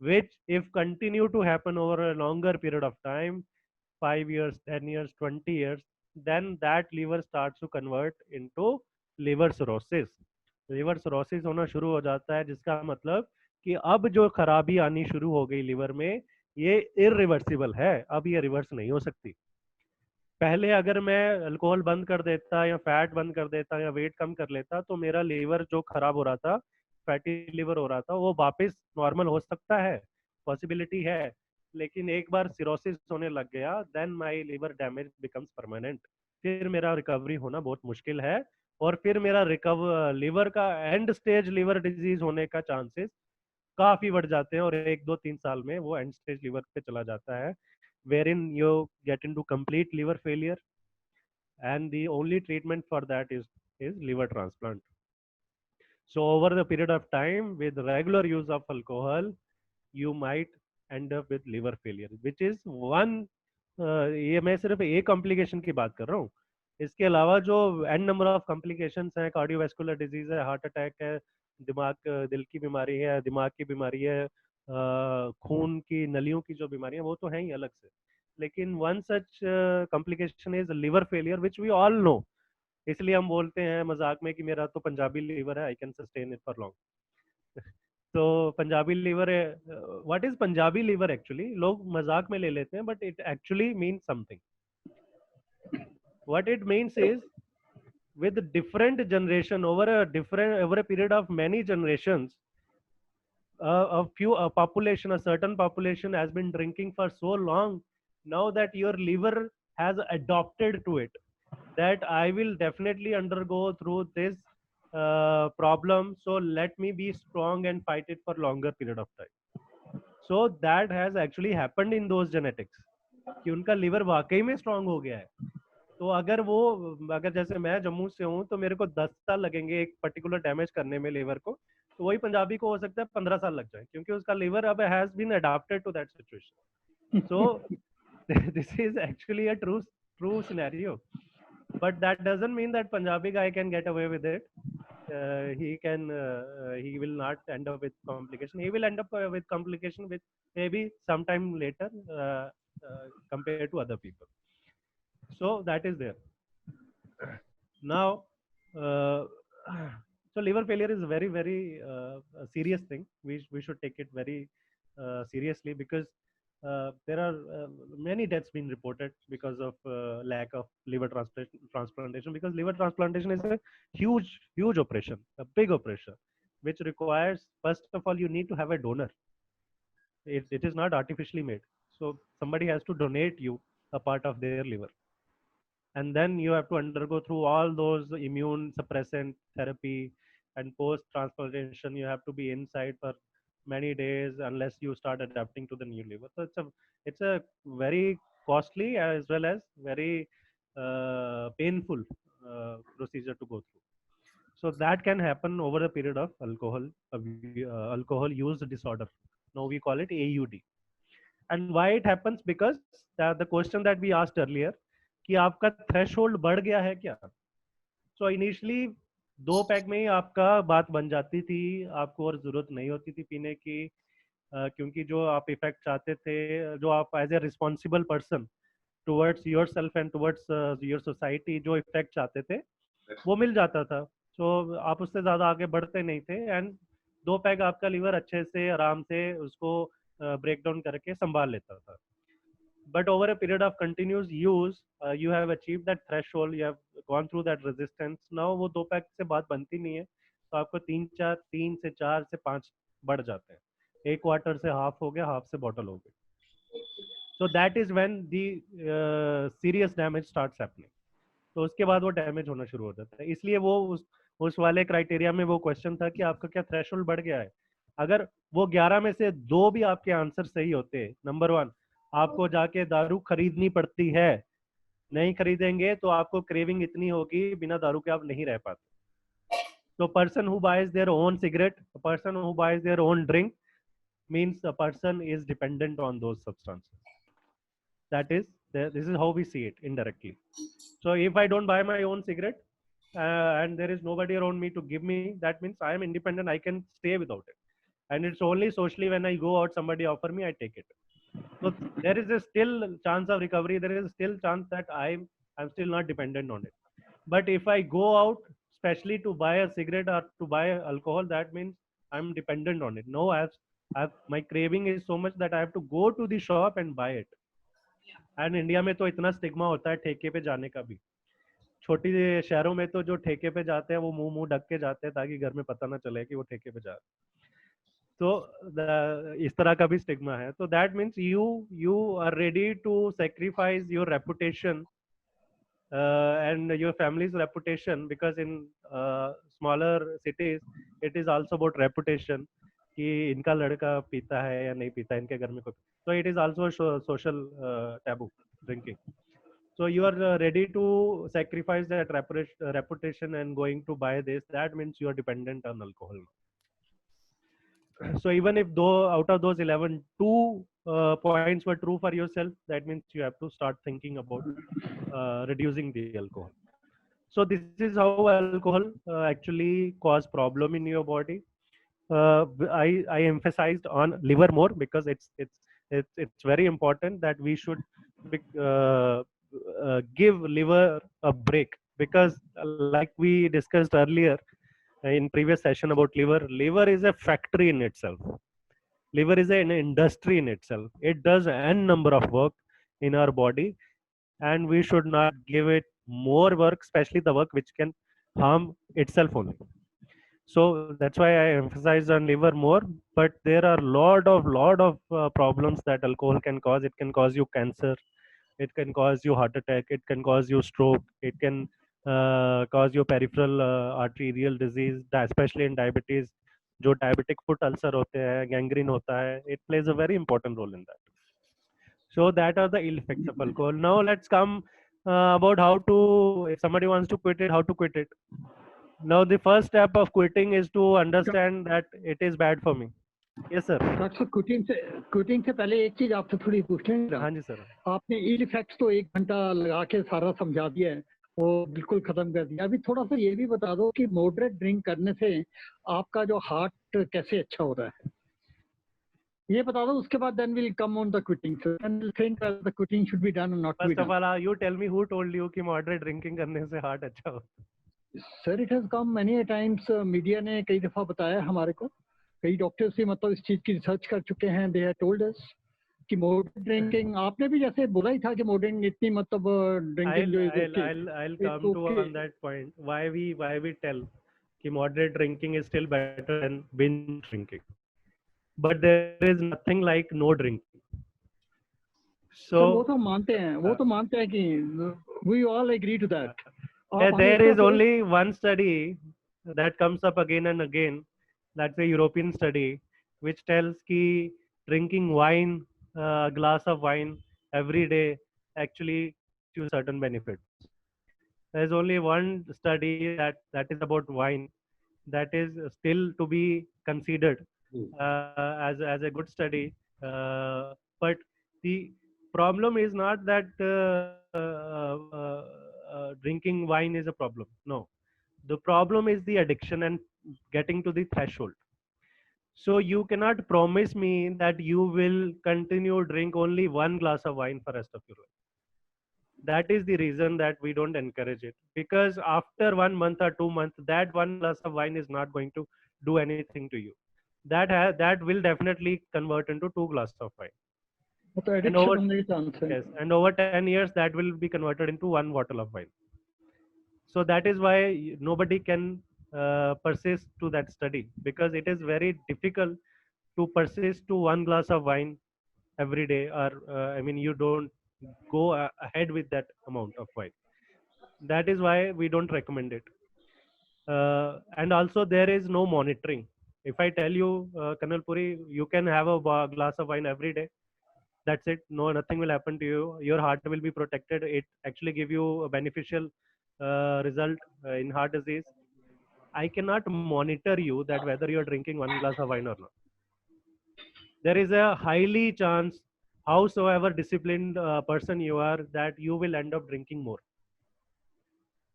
which if continue to happen over a longer period of time, 5 years, 10 years, 20 years, then that liver starts to convert into liver cirrhosis. liver cirrhosis होना शुरू हो जाता है, जिसका मतलब कि अब जो खराबी आनी शुरू हो गई लिवर में, ये इरिवर्सिबल है, अब ये रिवर्स नहीं हो सकती. पहले अगर मैं अल्कोहल बंद कर देता या फैट बंद कर देता या वेट कम कर लेता, तो मेरा लीवर जो खराब हो रहा था, फैटी लिवर हो रहा था, वो वापस नॉर्मल हो सकता है, पॉसिबिलिटी है. लेकिन एक बार सिरोसिस होने लग गया, then my liver damage becomes permanent. फिर मेरा रिकवरी होना बहुत मुश्किल है, और फिर मेरा लिवर का एंड स्टेज लिवर डिजीज होने का चांसेस काफी बढ़ जाते हैं, और 1, 2, 3 साल में वो एंड स्टेज लिवर पे चला जाता है, wherein you get into complete liver failure, and the only treatment for that is liver transplant. So over the period of time, with regular use of alcohol, you might end up with liver failure, which is one ये मैं सिर्फ एक complication की बात कर रहा हूँ. इसके अलावा जो एन नंबर ऑफ कॉम्प्लिकेशंस हैं, कार्डियोवैस्कुलर डिजीज है, हार्ट अटैक है, दिल की बीमारी है, दिमाग की बीमारी है, खून की नलियों की जो बीमारी है, वो तो है ही अलग से. लेकिन one such complication is liver failure, which we all know. इसलिए हम बोलते हैं मजाक में कि मेरा तो पंजाबी लीवर है, I can sustain it for long. तो पंजाबी लीवर है, what is Punjabi liver actually, लोग मजाक में ले लेते हैं, but it actually means something. What it means is, with different generation, over a period of many generations, a population, a certain population has been drinking for so long, now that your liver has adopted to it, that I will definitely undergo through this problem, so let me be strong and fight it for longer period of time. So that has actually happened in those genetics, कि उनका liver वाकई में strong हो गया है. तो अगर जैसे मैं जम्मू से हूँ, तो मेरे को 10 साल लगेंगे एक पर्टिकुलर डैमेज करने में लिवर को, तो वही पंजाबी को हो सकता है 15 साल लग जाए, क्योंकि उसका लिवर अब has been adopted to that situation. So this is actually a true scenario, but that doesn't mean that Punjabi guy can get away with it. He will not end up with complication. He will end up with complication with maybe sometime later, compared to other people. So that is there. Now, so liver failure is a very, very a serious thing. We should take it very seriously, because there are many deaths being reported because of lack of liver transplantation, because liver transplantation is a huge operation, a big operation, which requires, first of all, you need to have a donor. It is not artificially made. So somebody has to donate you a part of their liver, and then you have to undergo through all those immune suppressant therapy, and post transplantation you have to be inside for many days unless you start adapting to the new liver. So it's a very costly as well as very painful procedure to go through. So that can happen over a period of alcohol use disorder. Now we call it AUD. And why it happens? Because the question that we asked earlier, कि आपका threshold बढ़ गया है क्या. So initially 2 pack में ही आपका बात बन जाती थी, आपको और जरूरत नहीं होती थी पीने की, क्योंकि जो आप इफेक्ट चाहते थे, जो आप as a responsible person towards yourself and towards your society जो इफेक्ट चाहते थे, वो मिल जाता था। तो आप उससे ज्यादा आगे बढ़ते नहीं थे, एंड 2 पैग आपका लीवर अच्छे से आराम से उसको ब्रेक डाउन करके संभाल लेता था। But over a period of continuous use, you have achieved that threshold, you have gone through that resistance. Now वो 2 पैक से बात बनती नहीं है, तो आपको 3 से 4 से 5 बढ़ जाते हैं। 1 क्वार्टर से हाफ हो गया, हाफ से बॉटल हो गई। So that is when the serious damage starts happening. तो उसके बाद वो डैमेज होना शुरू हो जाता है। इसलिए वो उस वाले क्राइटेरिया में वो क्वेश्चन था कि आपका क्या थ्रेशोल्ड बढ़ गया है। अगर वो 11 में से 2 भी आपके आंसर सही होते, नंबर 1 आपको जाके दारू खरीदनी पड़ती है, नहीं खरीदेंगे तो आपको क्रेविंग इतनी होगी, बिना दारू के आप नहीं रह पाते। तो person who buys their own cigarette, person who buys their own drink means a person is dependent on those substances. That is, this is how we see it indirectly. So if I don't buy my own cigarette and there is nobody around me to give me, that means I am independent, I can stay without it. And it's only socially when I go out, somebody offer me, I take it. So there is a still chance of recovery, there is still chance that I'm still not dependent on it. But if I go out especially to buy a cigarette or to buy alcohol, that means I'm dependent on it. No, my craving is so much that I have to go to the shop and buy it. And India में तो इतना stigma होता है ठेके पे जाने का भी। छोटी शहरों में तो जो ठेके पे जाते हैं वो मुंह ढक के जाते हैं ताकि घर में पता ना चले कि वो ठेके पे जा रहे हैं। तो इस तरह का भी स्टिग्मा है। तो that means you are ready to sacrifice your reputation and your family's reputation, because in smaller cities it is also about reputation कि इनका लड़का पीता है या नहीं पीता, इनके घर में कोई। So it is also a social taboo, drinking. So you are ready to sacrifice that reputation and going to buy this. That means you are dependent on alcohol. So even if though out of those 11, 2 points were true for yourself, that means you have to start thinking about reducing the alcohol. So this is how alcohol actually cause problem in your body. I emphasized on liver more because it's very important that we should give liver a break, because like we discussed earlier in previous session about liver is a factory in itself. Liver is an industry in itself. It does n number of work in our body, and we should not give it more work, especially the work which can harm itself only. So that's why I emphasize on liver more. But there are lot of problems that alcohol can cause. It can cause you cancer, it can cause you heart attack, it can cause you stroke, it can cause you peripheral arterial disease, especially in diabetes. जो diabetic foot ulcer होते हैं, gangrene होता है, it plays a very important role in that. So that are the ill effects of alcohol. Now let's come about how to, if somebody wants to quit it, how to quit it. Now the first step of quitting is to understand that it is bad for me. Yes sir. Doctor quitting से पहले एक चीज आपसे थोड़ी पूछ लें। हाँ जी सर। आपने इल इफेक्ट्स तो 1 घंटा लगा के सारा समझा दिया है, वो बिल्कुल खत्म कर दिया। अभी थोड़ा सा ये भी बता दो कि मॉडरेट ड्रिंक करने से आपका जो हार्ट कैसे अच्छा हो रहा है, ये बता दो। उसके बाद then we'll come on the quitting. So then we'll think that the quitting should be done or not. First of all, you tell me who told you कि moderate drinking करने से heart अच्छा होता है? Sir, it has come many times. Media ने कई दफा बताया हमारे को, कई डॉक्टर्स भी मतलब इस चीज की रिसर्च कर चुके हैं। They have told us कि मॉडरेट ड्रिंकिंग, आपने भी जैसे बोला ही था कि मॉडरेट इतनी मतलब ड्रिंकिंग जो I'll come to on that point. Why we tell कि moderate drinking is still better than binge drinking. But there is nothing like no drinking. So वो तो मानते हैं कि we all agree to that. There is only one study that comes up again and again. That's a European study which tells कि drinking wine, a glass of wine every day actually gives you certain benefits. There is only one study that is about wine that is still to be considered as a good study. But the problem is not that drinking wine is a problem. No, the problem is the addiction and getting to the threshold. So you cannot promise me that you will continue drink only 1 glass of wine for rest of your life. That is the reason that we don't encourage it, because after 1 month or 2 months, that one glass of wine is not going to do anything to you. That will definitely convert into 2 glasses of wine, तो and addiction होने के chance है. yes, and over 10 years that will be converted into 1 bottle of wine. So that is why nobody can persist to that study, because it is very difficult to persist to 1 glass of wine every day, or I mean, you don't go ahead with that amount of wine. That is why we don't recommend it. And also there is no monitoring. If I tell you, Kanal Puri, you can have a glass of wine every day, that's it. No, nothing will happen to you. Your heart will be protected. It actually give you a beneficial result in heart disease. I cannot monitor you that whether you are drinking 1 glass of wine or not. There is a highly chance, howsoever disciplined person you are, that you will end up drinking more.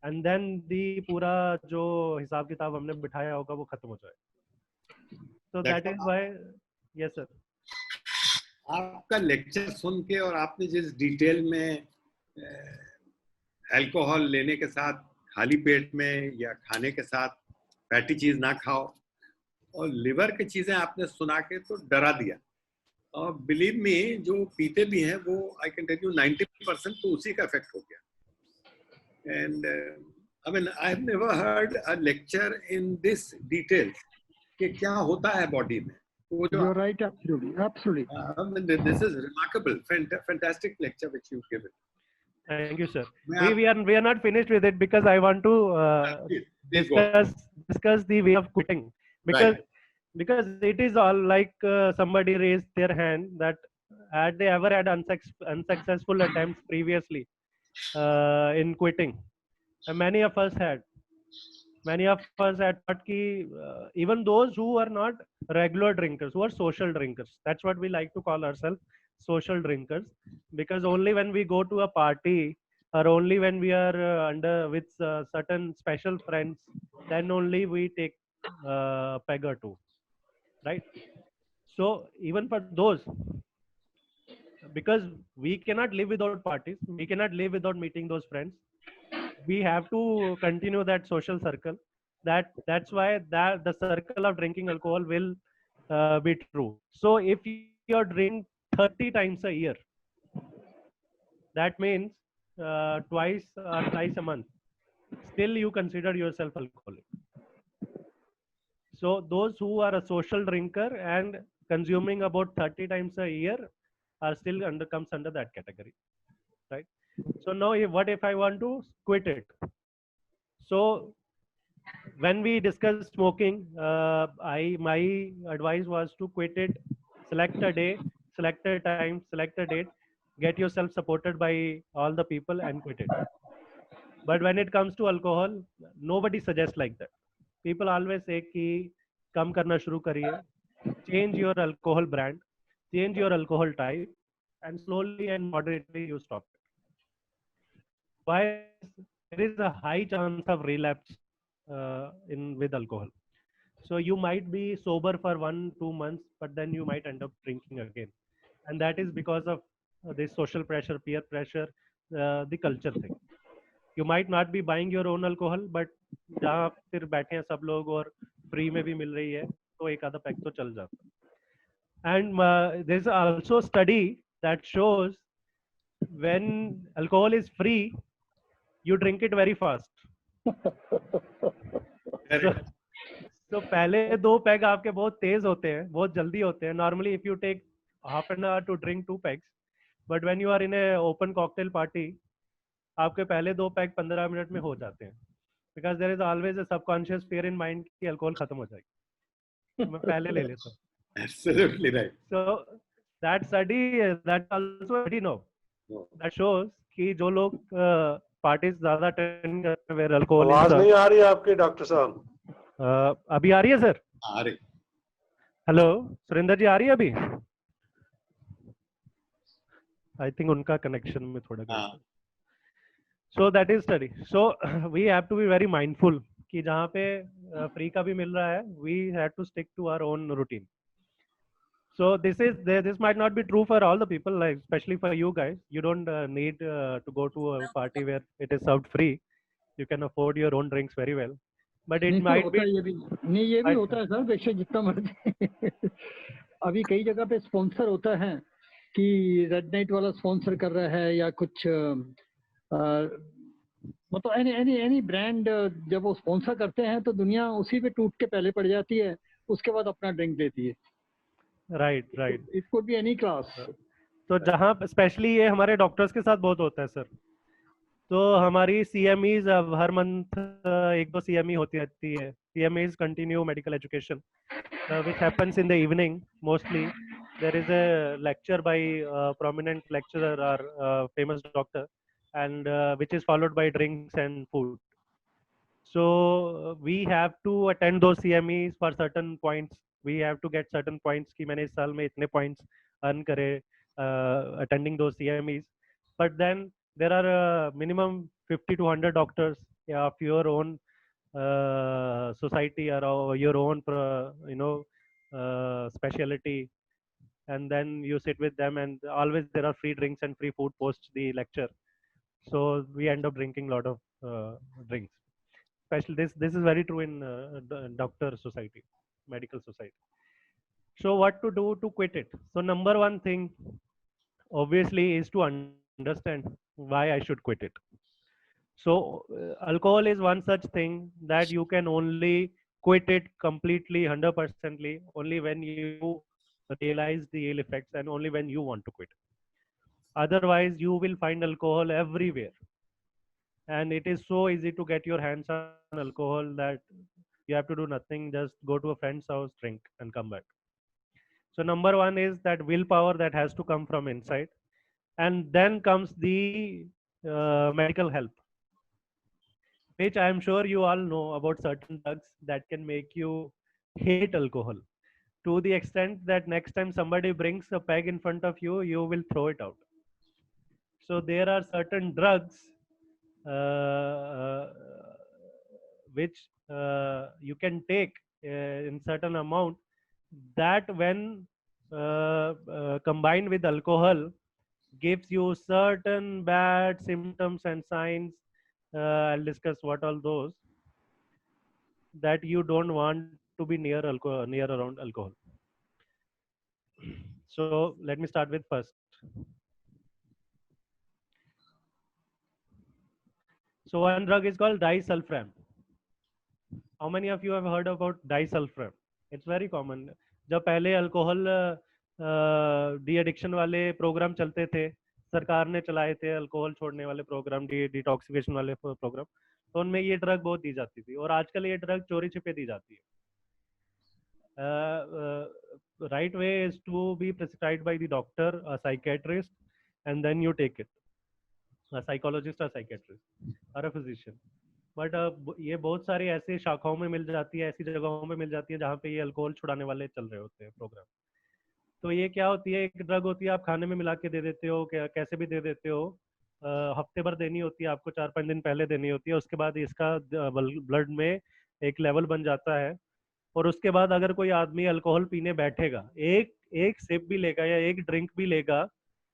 And then the पूरा जो हिसाब किताब हमने बिठाया होगा वो खत्म हो जाए. So that is why, yes sir. आपका लेक्चर सुन के और आपने जिस डिटेल में अल्कोहल लेने के साथ खाली पेट में या खाने के साथ फैटी चीज ना खाओ और लिवर की चीजें आपने सुना के तो डरा दिया. और बिलीव मी, जो पीते भी हैं वो आई कैन टेल यू 90% तो उसी का इफेक्ट हो गया. And I mean I have never heard a lecture in this detail कि क्या होता है बॉडी में. You're right, absolutely. This is remarkable, fantastic lecture which you've given. Thank you, sir. We are not finished with it, because I want to discuss the way of quitting, because Right. because it is all like somebody raised their hand that had they ever had unsuccessful attempts previously in quitting. And many of us had thought ki, even those who are not regular drinkers, who are social drinkers, that's what we like to call ourselves, social drinkers, because only when we go to a party, or only when we are under with certain special friends, then only we take a peg or two, right? So even for those, because we cannot live without parties, we cannot live without meeting those friends, we have to continue that social circle. That's why that the circle of drinking alcohol will be true. So if you drink 30 times a year, that means twice or thrice a month, still you consider yourself alcoholic. So those who are a social drinker and consuming about 30 times a year are still comes under that category, right? So now what if I want to quit it? So when we discussed smoking, my advice was to quit it. Select a day, select a time, select a date, get yourself supported by all the people and quit it. But when it comes to alcohol, nobody suggests like that. People always say कि कम करना शुरू करिए, change your alcohol brand, change your alcohol type, and slowly and moderately you stop it. Why? There is a high chance of relapse with alcohol. So you might be sober for 1-2 months, but then you might end up drinking again, and that is because of this social pressure, peer pressure, the culture thing. You might not be buying your own alcohol, but जहाँ फिर बैठे हैं सब लोग और free में भी मिल रही है, तो एक आधा पैक तो चल जाता है. And there's also study that shows when alcohol is free, you drink it very fast. So पहले 2 पैग आपके बहुत तेज होते हैं, बहुत जल्दी होते हैं. Normally if you take half an hour to drink 2 pegs, but when you are in a open cocktail party, आपके पहले 2 पैग 15 मिनट में हो जाते हैं, because there is always a subconscious fear in mind कि अल्कोहल खत्म हो जाएगी, मैं पहले ले लेता हूँ. Absolutely right. So that study, that also study now, that shows कि जो लोग पार्टीज ज्यादा अटेंड करते हैं where alcohol आवाज नहीं आ रही है आपकी डॉक्टर साहब. अभी आ रही है सर? आ रही. हेलो सुरेंद्र जी, आ रही है अभी? आई थिंक उनका कनेक्शन में थोड़ा. So that is study. So we have to be very mindful कि जहाँ पे फ्री का भी मिल रहा है, we have to stick to our own routine. So this might not be true for all the people, like especially for you guys. You don't need to go to a party where it is served free. You can afford your own drinks very well, but it नहीं sir, might होता be. है ये भी, नहीं ये भी But, होता है सर, बेशक जितना मर्जी अभी कई जगह पे स्पॉन्सर होता है कि रेड नाइट वाला स्पॉन्सर कर रहा है या कुछ मतलब एनी एनी एनी ब्रांड जब वो स्पॉन्सर करते हैं तो दुनिया उसी पे टूट के पहले पड़ जाती है, उसके बाद अपना ड्रिंक लेती है. right. It could be any class. तो जहाँ स्पेशली ये हमारे डॉक्टर्स के साथ बहुत होता है सर. तो हमारी CMEs अब हर मंथ एक दो CME होती रहती है. CMEs continue medical education, which happens in the evening mostly. There is a lecture by a prominent lecturer or famous doctor, and which is followed by drinks and food. So we have to attend those CMEs for certain points. We have to get certain points कि मैंने इस साल में इतने points earn करे attending those CMEs. But then there are minimum 50 to 100 doctors of your own society or your own specialty, and then you sit with them, and always there are free drinks and free food post the lecture. So we end up drinking a lot of drinks. Especially this is very true in doctor society, medical society. So what to do to quit it? So number one thing obviously is to understand why I should quit it. So alcohol is one such thing that you can only quit it completely 100%ly only when you realize the ill effects and only when you want to quit. Otherwise you will find alcohol everywhere, and it is so easy to get your hands on alcohol that you have to do nothing, just go to a friend's house, drink and come back. So number one is that willpower that has to come from inside, and then comes the medical help, which I am sure you all know about certain drugs that can make you hate alcohol to the extent that next time somebody brings a peg in front of you, you will throw it out. So there are certain drugs which you can take in certain amount that when combined with alcohol gives you certain bad symptoms and signs. I'll discuss what all those that you don't want to be near alcohol, near around alcohol. So let me start with first. So one drug is called disulfiram. How many of you have heard about disulfiram? It's very common. जब पहले alcohol de addiction वाले programme चलते थे, सरकार ने चलाए थे alcohol छोड़ने वाले प्रोग्राम, डिटॉक्सिफिकेशन वाले प्रोग्राम, तो उनमें ये ड्रग बहुत दी जाती थी, और आजकल ये ड्रग चोरी छिपे दी जाती है. Right way is to be prescribed by the doctor, a psychiatrist, and then you take it. A psychologist or psychiatrist or a physician. But ये बहुत सारी ऐसी शाखाओं में मिल जाती है, ऐसी जगहों में मिल जाती है जहाँ पे ये अल्कोहल छुड़ाने वाले चल रहे होते हैं प्रोग्राम. तो ये क्या होती है, एक ड्रग होती है, आप खाने में मिला के दे देते हो, कैसे भी दे देते हो, हफ्ते भर देनी होती है आपको, 4-5 दिन पहले देनी होती है, उसके बाद इसका ब्लड में एक लेवल बन जाता है, और उसके बाद अगर कोई आदमी अल्कोहल पीने बैठेगा, एक सिप भी लेगा या एक ड्रिंक भी लेगा,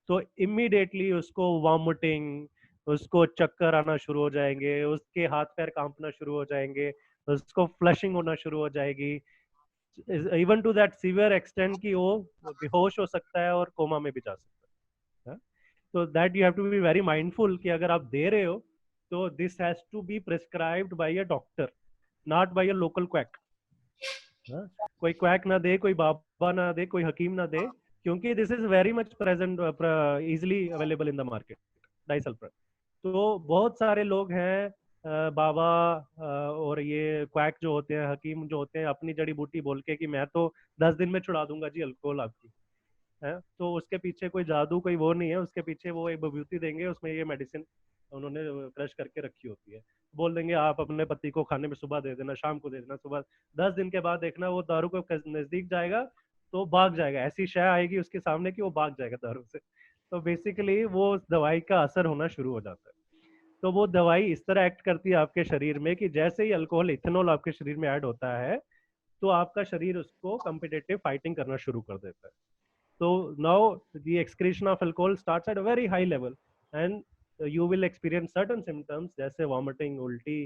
तो इमीडिएटली उसको वॉमिटिंग, उसको चक्कर आना शुरू हो जाएंगे, उसके हाथ पैर कांपना शुरू हो जाएंगे, उसको फ्लशिंग होना शुरू हो जाएगी, even to that severe extent कि वो बेहोश हो सकता है और कोमा में भी जा सकता है. तो that you have to be very mindful कि अगर आप दे रहे हो तो this has to be prescribed by a doctor, not by a local quack. कोई क्वैक ना दे, कोई बाबा ना दे, कोई हकीम ना दे, क्योंकि this is very much present, easily available in the market, disulfiram. तो बहुत सारे लोग हैं बाबा और ये क्वैक जो होते हैं, हकीम जो होते हैं, अपनी जड़ी बूटी बोल के कि मैं तो 10 दिन में छुड़ा दूंगा जी अल्कोहल आपकी, है. तो उसके पीछे कोई जादू, कोई वो नहीं है, उसके पीछे वो एक विभूति देंगे, उसमें ये मेडिसिन उन्होंने क्रश करके रखी होती है, बोल देंगे आप अपने पति को खाने में सुबह दे देना, शाम को दे देना, सुबह 10 दिन के बाद देखना वो दारू को नजदीक जाएगा तो भाग जाएगा, ऐसी शय आएगी उसके सामने कि वो भाग जाएगा दारू से. तो बेसिकली वो दवाई का असर होना शुरू हो जाता है. तो वो दवाई इस तरह एक्ट करती है आपके शरीर में कि जैसे ही अल्कोहल, इथेनॉल आपके शरीर में ऐड होता है, तो आपका शरीर उसको कॉम्पिटिटिव फाइटिंग करना शुरू कर देता है. So now the excretion of alcohol starts at a very high level, and you will experience certain symptoms जैसे vomiting, उल्टी,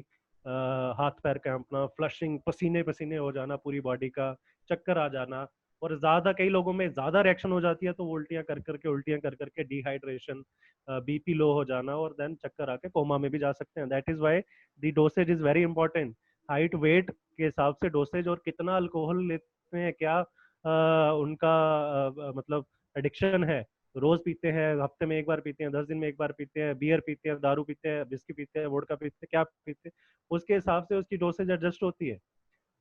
हाथ पैर कांपना, फ्लशिंग, पसीने पसीने हो जाना पूरी बॉडी का, चक्कर आ जाना, और ज्यादा कई लोगों में ज्यादा रिएक्शन हो जाती है तो वो उल्टियां कर करके डिहाइड्रेशन, बीपी लो हो जाना, और देन चक्कर आके कोमा में भी जा सकते हैं. That is why the dosage is very important. Height weight के हिसाब से डोसेज और कितना अल्कोहल लेते हैं, क्या उनका मतलब एडिक्शन है, रोज पीते हैं, हफ्ते में एक बार पीते हैं, 10 दिन में एक बार पीते हैं, बियर पीते हैं, दारू पीते हैं, विस्की पीते हैं, वोडका पीते हैं, क्या पीते हैं, उसके हिसाब से उसकी डोसेज एडजस्ट होती है.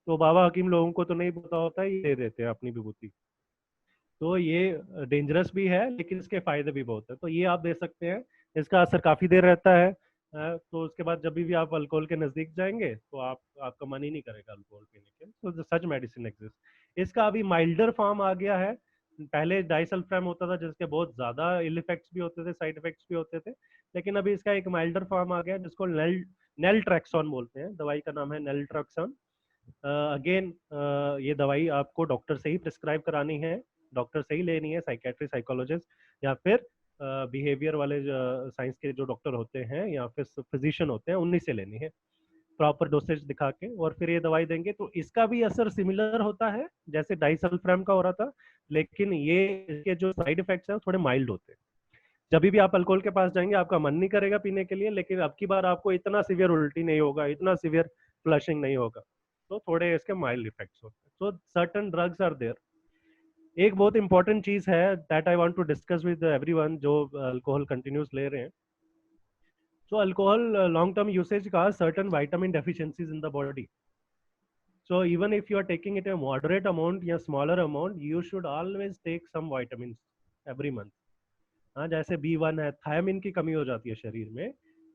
तो बाबा हकीम लोगों को तो नहीं पता होता, ये दे देते हैं अपनी विभूति. तो ये डेंजरस भी है लेकिन इसके फायदे भी बहुत है. तो ये आप दे सकते हैं, इसका असर काफी देर रहता है. तो उसके बाद जब भी आप अल्कोहल के नजदीक जाएंगे तो आपका मन ही नहीं करेगा अल्कोहल पीने के. तो सच मेडिसिन एग्जिस्ट. इसका अभी माइल्डर फॉर्म आ गया है. पहले डाइसल्फाम होता था जिसके बहुत ज्यादा इल इफेक्ट्स भी होते थे, साइड इफेक्ट्स भी होते थे, लेकिन अभी इसका एक माइल्डर फॉर्म आ गया जिसको नेल्ट्रेक्सोन बोलते हैं. दवाई का नाम है नेल्ट्रेक्सोन. अगेन ये दवाई आपको डॉक्टर से ही प्रिस्क्राइब करानी है, डॉक्टर से ही लेनी है, साइकेट्री, साइकोलॉजिस्ट या फिर बिहेवियर वाले साइंस के जो डॉक्टर होते हैं या फिर फिजिशियन होते हैं उन्हीं से लेनी है, प्रॉपर डोसेज दिखा के, और फिर ये दवाई देंगे. तो इसका भी असर सिमिलर होता है जैसे डाइसल्फाम का हो रहा था, लेकिन ये इसके जो साइड इफेक्ट्स हैं थोड़े माइल्ड होते हैं. जब भी आप अल्कोहल के पास जाएंगे आपका मन नहीं करेगा पीने के लिए, लेकिन अब की बार आपको इतना सीवियर उल्टी नहीं होगा, इतना सीवियर फ्लशिंग नहीं होगा. तो थोड़े इसके माइल्ड इफेक्ट्स होते हैं. तो सर्टन ड्रग्स आर देयर. एक बहुत इंपॉर्टेंट चीज है that I want to discuss with everyone जो अल्कोहल कंटिन्यूस ले रहे हैं. So alcohol long term usage cause certain vitamin deficiencies in the body. So even if you are taking it a moderate amount या smaller amount, you should always take some vitamins every month. हाँ, जैसे B1 है, thiamine की कमी हो जाती है शरीर में,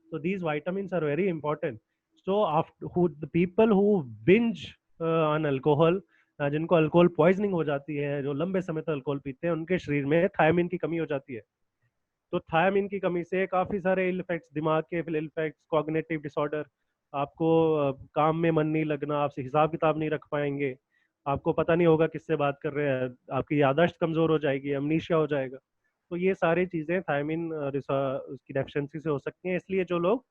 so these vitamins are very important. So after the people who binge on alcohol, जिनको अल्कोहल पॉइजनिंग हो जाती है, जो लंबे समय तक अल्कोहल पीते हैं, उनके शरीर में थायमिन की कमी हो जाती है. तो थायमिन की कमी से काफी सारे इल इफेक्ट्स, दिमाग के इल इफेक्ट्स, कॉग्निटिव डिसऑर्डर, आपको काम में मन नहीं लगना, आपसे हिसाब किताब नहीं रख पाएंगे, आपको पता नहीं होगा किससे बात कर रहे हैं, आपकी याददाश्त कमजोर हो जाएगी, अमनीशिया हो जाएगा. तो ये सारी चीजें थायमिन उसकी डेफिशिएंसी से हो सकती हैं. इसलिए जो लोग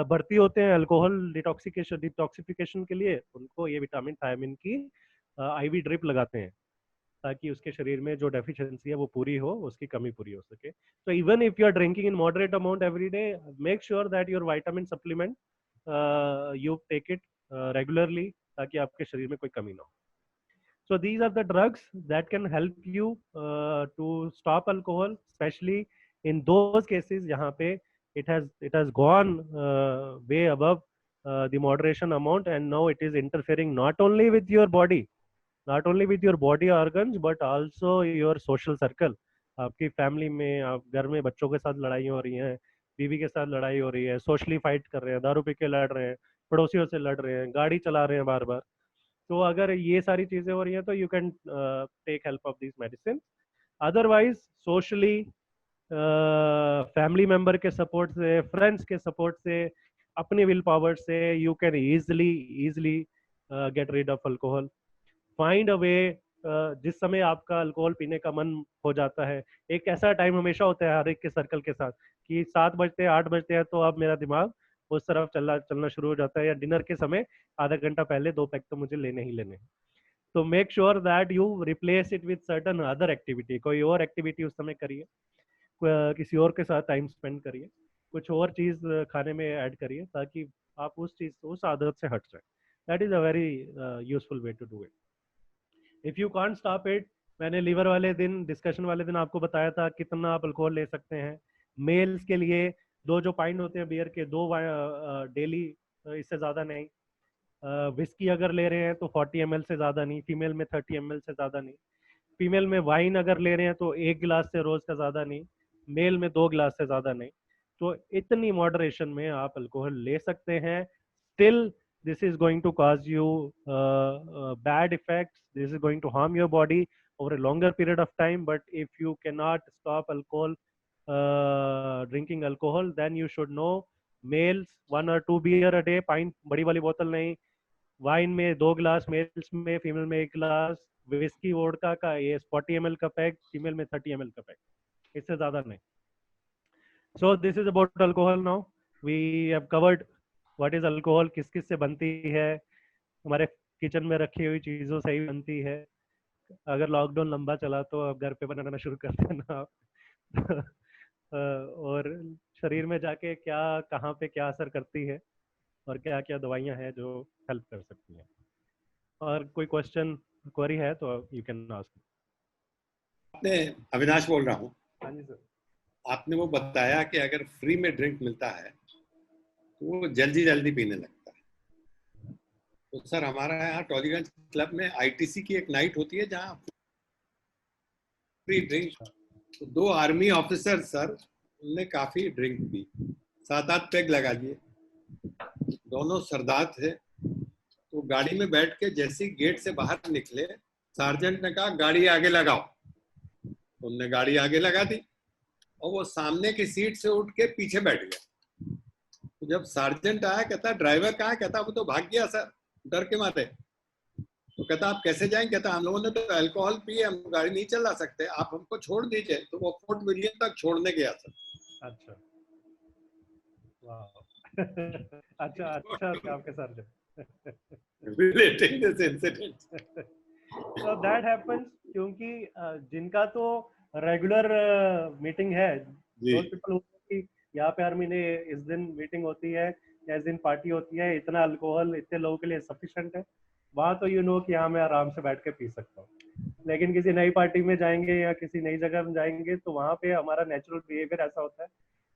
भर्ती होते हैं अल्कोहल डिटॉक्सिफिकेशन के लिए, उनको ये विटामिन थायमिन की आईवी ड्रिप लगाते हैं ताकि उसके शरीर में जो डेफिशिएंसी है वो पूरी हो, उसकी कमी पूरी हो सके. So even if you are drinking in moderate amount every day, make sure that your vitamin supplement you take it regularly ताकि आपके शरीर में कोई कमी ना हो. So these are the drugs that can help you to stop alcohol, especially in those cases जहाँ पे it has gone way above the moderation amount, and now it is interfering not only with your body, not only with your body organs but also your social circle. आपकी family में, आप घर में बच्चों के साथ लड़ाई हो रही है, बीवी के साथ लड़ाई हो रही है, सोशली फाइट कर रहे हैं, दारू पी के लड़ रहे हैं, पड़ोसियों से लड़ रहे हैं, गाड़ी चला रहे हैं बार बार. तो अगर ये सारी चीजें हो रही हैं तो you can take help of this medicine. Otherwise socially, family member के सपोर्ट से, फ्रेंड्स के सपोर्ट से, अपनी विल पावर से you can easily get rid of alcohol. Find a way. जिस समय आपका अल्कोहल पीने का मन हो जाता है, एक ऐसा टाइम हमेशा होता है हर एक के सर्कल के साथ कि 7 बजते हैं, 8 बजते हैं, तो अब मेरा दिमाग उस तरफ चलना शुरू हो जाता है, या डिनर के समय आधा घंटा पहले 2 पैक तो मुझे लेने ही लेने हैं. तो make sure that you replace it with certain other activity. कोई और एक्टिविटी उस समय करिए, किसी और के साथ टाइम स्पेंड करिए, कुछ और चीज खाने में ऐड करिए ताकि आप उस आदत से हट जाए. That is a very useful way to do it. If you can't stop it, मैंने लीवर वाले दिन, डिस्कशन वाले दिन आपको बताया था कितना आप अल्कोहल ले सकते हैं. मेल्स के लिए 2 जो पाइंट होते हैं बियर के, 2 डेली, इससे ज्यादा नहीं. विस्की अगर ले रहे हैं तो 40 ml से ज्यादा नहीं, फीमेल में 30 ml से ज्यादा नहीं. फीमेल में वाइन अगर ले रहे हैं तो 1 गिलास से रोज का ज्यादा नहीं, मेल में 2 गिलास से ज्यादा नहीं. तो इतनी मॉडरेशन में आप अल्कोहल ले सकते हैं. Still this is going to cause you bad effects, this is going to harm your body over a longer period of time. But if you cannot stop drinking alcohol, then you should know, males 1 or 2 beer a day, pint, बड़ी वाली बोतल नहीं, wine में 2 glass, mails में, female में 1 glass, whisky vodka का ये 40 ml का पैक, फीमेल में 30 ml का पैक, इससे ज्यादा नहीं. So this is about alcohol now. We have covered what is alcohol, किस किस से बनती है, हमारे किचन में रखी हुई चीजों से ही बनती है. अगर लॉकडाउन लंबा चला तो अब घर पे बनाना शुरू कर देना आप. और शरीर में जाके क्या, कहाँ पे क्या असर करती है और क्या क्या दवाइयाँ हैं जो हेल्प कर सकती हैं. और कोई क्वेश्चन क्वेरी है तो यू कैन आस्क. आपने, अविनाश बोल रहा हूँ, हाँ जी सर. आपने वो बताया कि अगर फ्री में ड्रिंक मिलता है तो वो जल्दी जल्दी पीने लगता है. तो सर हमारा यहाँ टॉलीगंज क्लब में आईटीसी की एक नाइट होती है जहाँ फ्री ड्रिंक. तो 2 आर्मी ऑफिसर सर, उनने काफी ड्रिंक पी, 7-8 पैग लगा लिए. दोनों सरदार थे. तो गाड़ी में बैठ के जैसे ही गेट से बाहर निकले, सार्जेंट ने कहा गाड़ी आगे लगाओ. उनने गाड़ी आगे लगा दी और वो सामने की सीट से उठ के पीछे बैठ गया. तो जब सार्जेंट आया, कहता ड्राइवर कहाँ? कहता वो तो भाग गया सर, डर के मारे. तो कहता आप कैसे जाएंगे? कहता हम लोगों ने तो अल्कोहल पी, हम गाड़ी नहीं चला सकते, आप हमको छोड़ दीजिए. तो वो फोर्ट विलियम तक छोड़ने गया सर. अच्छा. वाह. अच्छा अच्छा आपके साथ relating this incident. So that happens क्योंकि जिनका तो रेगुलर मीटिंग है, those people कि यहाँ पे हर महीने इस दिन मीटिंग होती है या इस दिन पार्टी होती है, इतना अल्कोहल इतने लोगों के लिए सफिशिएंट है, वहाँ तो यू नो कि यहाँ मैं आराम से बैठ के पी सकता हूँ. लेकिन किसी नई पार्टी में जाएंगे या किसी नई जगह में जाएंगे तो वहाँ पे हमारा नेचुरल बिहेवियर ऐसा होता है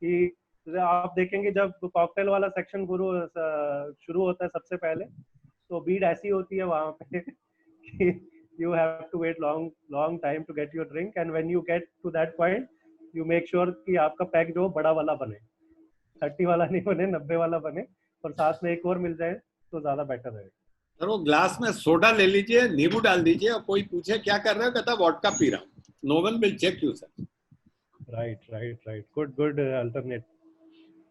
कि आप देखेंगे जब कॉकटेल वाला सेक्शन शुरू होता है सबसे पहले, तो भीड़ ऐसी होती है वहाँ पे कि you have to wait long time to get your drink, and when you get to that point you make sure कि आपका पैक जो बड़ा वाला बने, 30 वाला नहीं बने, 90 वाला बने, और साथ में एक और मिल जाए तो ज्यादा बेटर रहेगा. सर वो ग्लास में सोडा ले लीजिए, नींबू डाल दीजिए, और कोई पूछे क्या कर रहे हो, कहता वोडका पी रहा हूँ. No one will check you sir. Right. Good alternate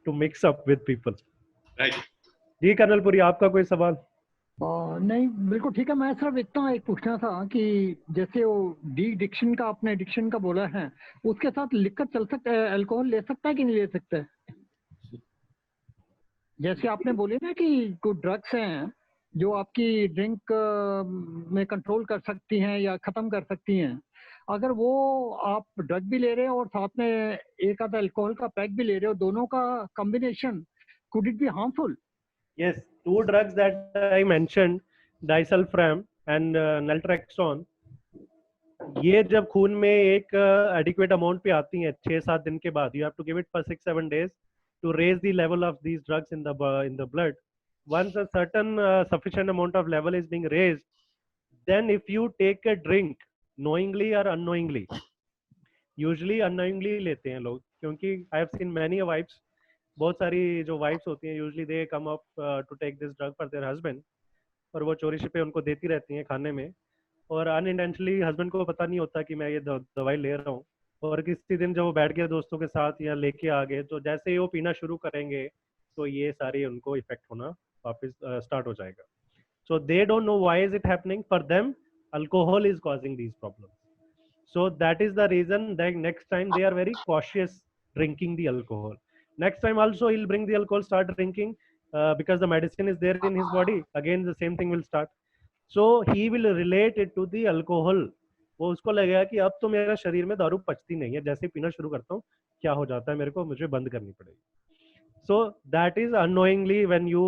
to mix up with people. Right. जी कर्नल पुरी, आपका कोई सवाल? नहीं, बिल्कुल ठीक है. मैं सिर्फ इतना एक पूछना था कि जैसे वो डिक्शन का आपने एडिक्शन का बोला है, उसके साथ लिकर चल सकता है, अल्कोहल ले सकता है कि नहीं ले सकता है? जैसे आपने बोले ना कि कुछ ड्रग्स हैं जो आपकी ड्रिंक में कंट्रोल कर सकती हैं या खत्म कर सकती हैं. अगर वो आप ड्रग भी ले रहे हो और साथ में एक आधा अल्कोहल का पैक भी ले रहे हो, दोनों का combination, could it be harmful? Yes, 2 drugs that I mentioned, disulfiram and naltrexone, ये जब खून में एक एडिक्वेट अमाउंट पे आती हैं 6-7 दिन के बाद, you have to give it for 6-7 days to raise the level of these drugs in the blood. Once a certain sufficient amount of level is being raised, then if you take a drink knowingly or unknowingly, usually unknowingly लेते हैं लोग, क्योंकि I have seen many wives, बहुत सारी जो wifes होती हैं usually they come up to take this drug for their husband, और वो चोरी छिपे उनको देती रहती हैं खाने में, और अनइंटेंशनली हस्बैंड को पता नहीं होता कि मैं ये दवाई ले रहा हूँ. और किसी दिन जब वो बैठ गए दोस्तों के साथ या लेके आ गए, तो जैसे ही वो पीना शुरू करेंगे तो ये सारी उनको इफेक्ट होना वापस स्टार्ट हो जाएगा. So they don't know why is it happening, for them alcohol is causing these problems. So that is the reason that next time they are very cautious drinking the alcohol. Next time also he'll bring the alcohol, start drinking, because the medicine is there in his body. Again the same thing will start. So he will relate it to the alcohol. वो उसको लगेगा कि अब तो मेरा शरीर में दारू पचती नहीं है, जैसे पीना शुरू करता हूँ क्या हो जाता है मेरे को, मुझे बंद करनी पड़ेगी. So that is unknowingly when you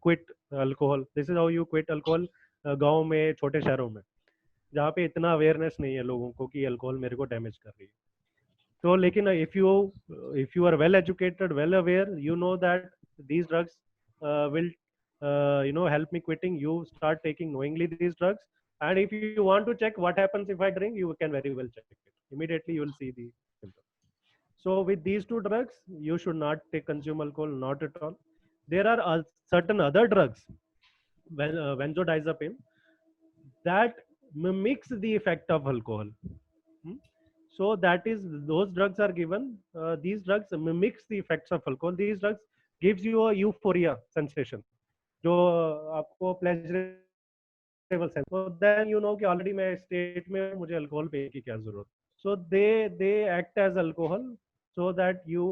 quit alcohol. This is how you quit alcohol. गाँव में, छोटे शहरों में जहाँ पे इतना अवेयरनेस नहीं है लोगों को कि अल्कोहल मेरे को डैमेज कर रही है. तो लेकिन if you are well educated, well aware, you know that these drugs will help me quitting, you start taking knowingly these drugs, and if you want to check what happens if I drink, you can very well check it immediately, you will see the symptoms. So with these 2 drugs you should not consume alcohol, not at all. There are certain other drugs, benzodiazepine, that mimics the effect of alcohol. So that is, those drugs are given, these drugs mimics the effects of alcohol. These drugs gives you a euphoria sensation, जो आपको pleasurable sense, तो then you know कि already मैं state में हूं, मुझे alcohol पीने की क्या जरूरत. So they act as alcohol so that you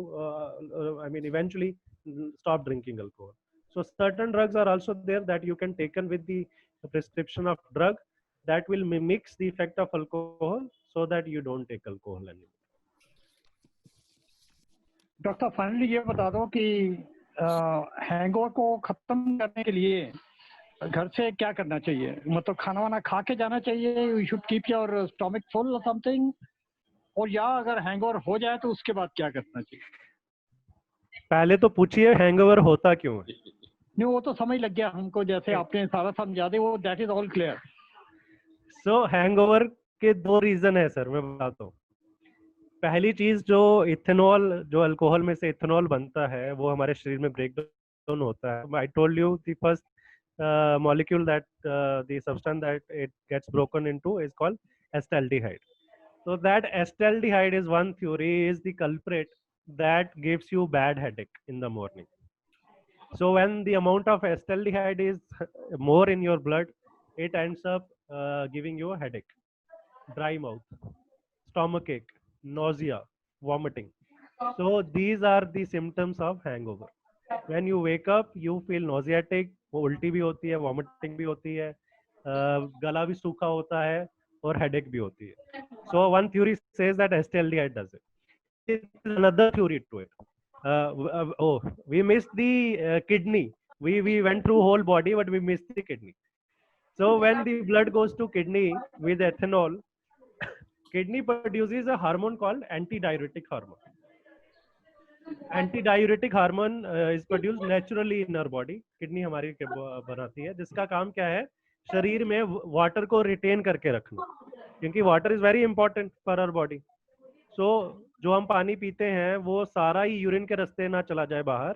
I mean eventually stop drinking alcohol. So certain drugs are also there that you can taken with the prescription of drug that will mimics the effect of alcohol so that you don't take alcohol anymore. Doctor finally ये बता दो कि hangover को खत्म करने के लिए घर से क्या करना चाहिए? मतलब खाना वाना खा के जाना चाहिए, you should keep your stomach full और समथिंग, और या अगर हैंगओवर हो जाए तो उसके बाद क्या करना चाहिए? पहले तो पूछिए हैंगओवर होता क्यों है. नहीं, वो तो समझ लग गया हमको, जैसे आपने सारा समझा दे, वो that is all clear. So hangover के दो रीजन है सर, मैं बताता हूँ. पहली चीज, जो इथेनॉल, जो अल्कोहल में से इथेनॉल बनता है, वो हमारे शरीर में ब्रेक डाउन होता है. I told you the first molecule that the substance that it gets broken into is called acetaldehyde. So that acetaldehyde is one theory is the culprit that gives you bad headache in the morning. So when the amount of acetaldehyde is more in your blood, it ends up giving you a headache, dry mouth, stomach ache, nausea, vomiting. So these are the symptoms of hangover. When you wake up, you feel nauseatic, वो उल्टी भी होती है, vomiting भी होती है, गला भी सूखा होता है और हेडेक भी होती है. So one theory says that acetaldehyde does it. There is another theory to it. Oh, we missed the kidney. We went through whole body, but we missed the kidney. So when the blood goes to kidney with ethanol, kidney produces a hormone called antidiuretic hormone. Anti hormone is produce naturally in our body. Kidney हमारी बनाती है, जिसका काम क्या है, शरीर में water को रिटेन करके रखना, क्योंकि water is very important for our body. So जो हम पानी पीते हैं वो सारा ही यूरिन के रास्ते ना चला जाए बाहर.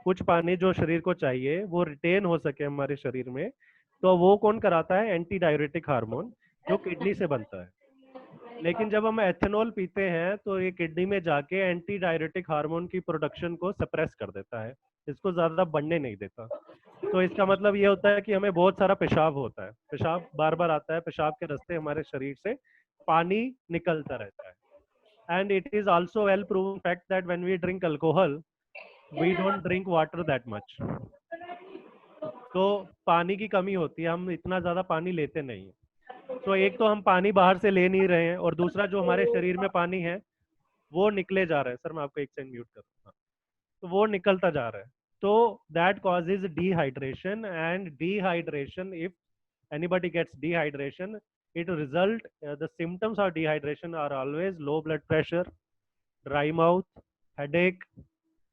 कुछ पानी जो शरीर को चाहिए वो रिटेन हो सके हमारे शरीर में, तो वो कौन कराता है? एंटी डाययूरेटिक हार्मोन, जो किडनी से बनता है. लेकिन जब हम एथेनॉल पीते हैं तो ये किडनी में जाके एंटी डाययूरेटिक हार्मोन की प्रोडक्शन को सप्रेस कर देता है, इसको ज्यादा बढ़ने नहीं देता. तो इसका मतलब ये होता है कि हमें बहुत सारा पेशाब होता है, पेशाब बार बार आता है, पेशाब के रास्ते हमारे शरीर से पानी निकलता रहता है. And it is also well proven fact that when we drink alcohol we don't drink water that much. तो पानी की कमी होती है, हम इतना ज्यादा पानी लेते नहीं है. तो एक तो हम पानी बाहर से ले नहीं रहे हैं, और दूसरा जो हमारे शरीर में पानी है वो निकले जा रहा है. सर मैं आपको एक सेकंड म्यूट करूंगा. तो वो निकलता जा रहा है, तो that causes dehydration. And dehydration, if anybody gets dehydration, it result the symptoms of dehydration are always low blood pressure, dry mouth, headache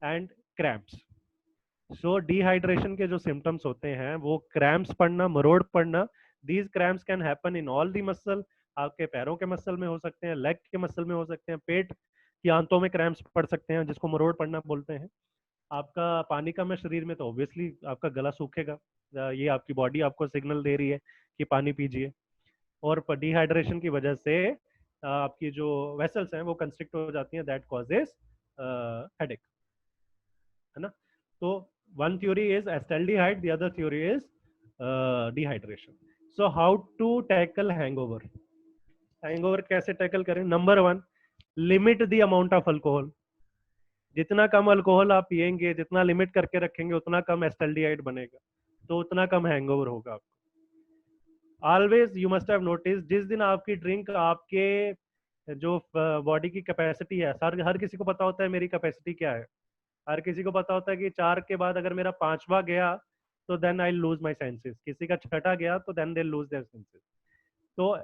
and cramps. So dehydration के जो symptoms होते हैं वो cramps पड़ना, मरोड़ पड़ना. These cramps can happen in all the muscle. आपके पैरों के मसल में हो सकते हैं, लेग के मसल में हो सकते हैं, पेट की आंतों में क्रैम्प्स पड़ सकते हैं, जिसको मरोड़ पड़ना बोलते हैं. आपका पानी कम है शरीर में तो ऑब्वियसली आपका गला सूखेगा. ये आपकी बॉडी आपको सिग्नल दे रही है कि पानी पीजिए. और डिहाइड्रेशन की वजह से आपकी जो वेसल्स हैं वो कंस्ट्रिक्ट हो जाती हैं, दैट कॉजेस हेडेक, है ना. तो one theory is acetaldehyde, the other theory is dehydration. So how to tackle hangover? Hangover कैसे टैकल करें? Number 1, limit the amount of alcohol. जितना कम अल्कोहल आप पिएंगे, जितना लिमिट करके रखेंगे, उतना कम एसिटाल्डिहाइड बनेगा, तो उतना कम हैंगओवर होगा आपको. Always you must have notice, जिस दिन आपकी ड्रिंक आपके जो बॉडी की कैपेसिटी है, हर किसी को पता होता है मेरी कैपेसिटी क्या है. हर किसी को पता होता है कि 4 के बाद अगर मेरा 5वां गया तो then I lose my senses. किसी का 6ठा गया तो then they lose their senses. तो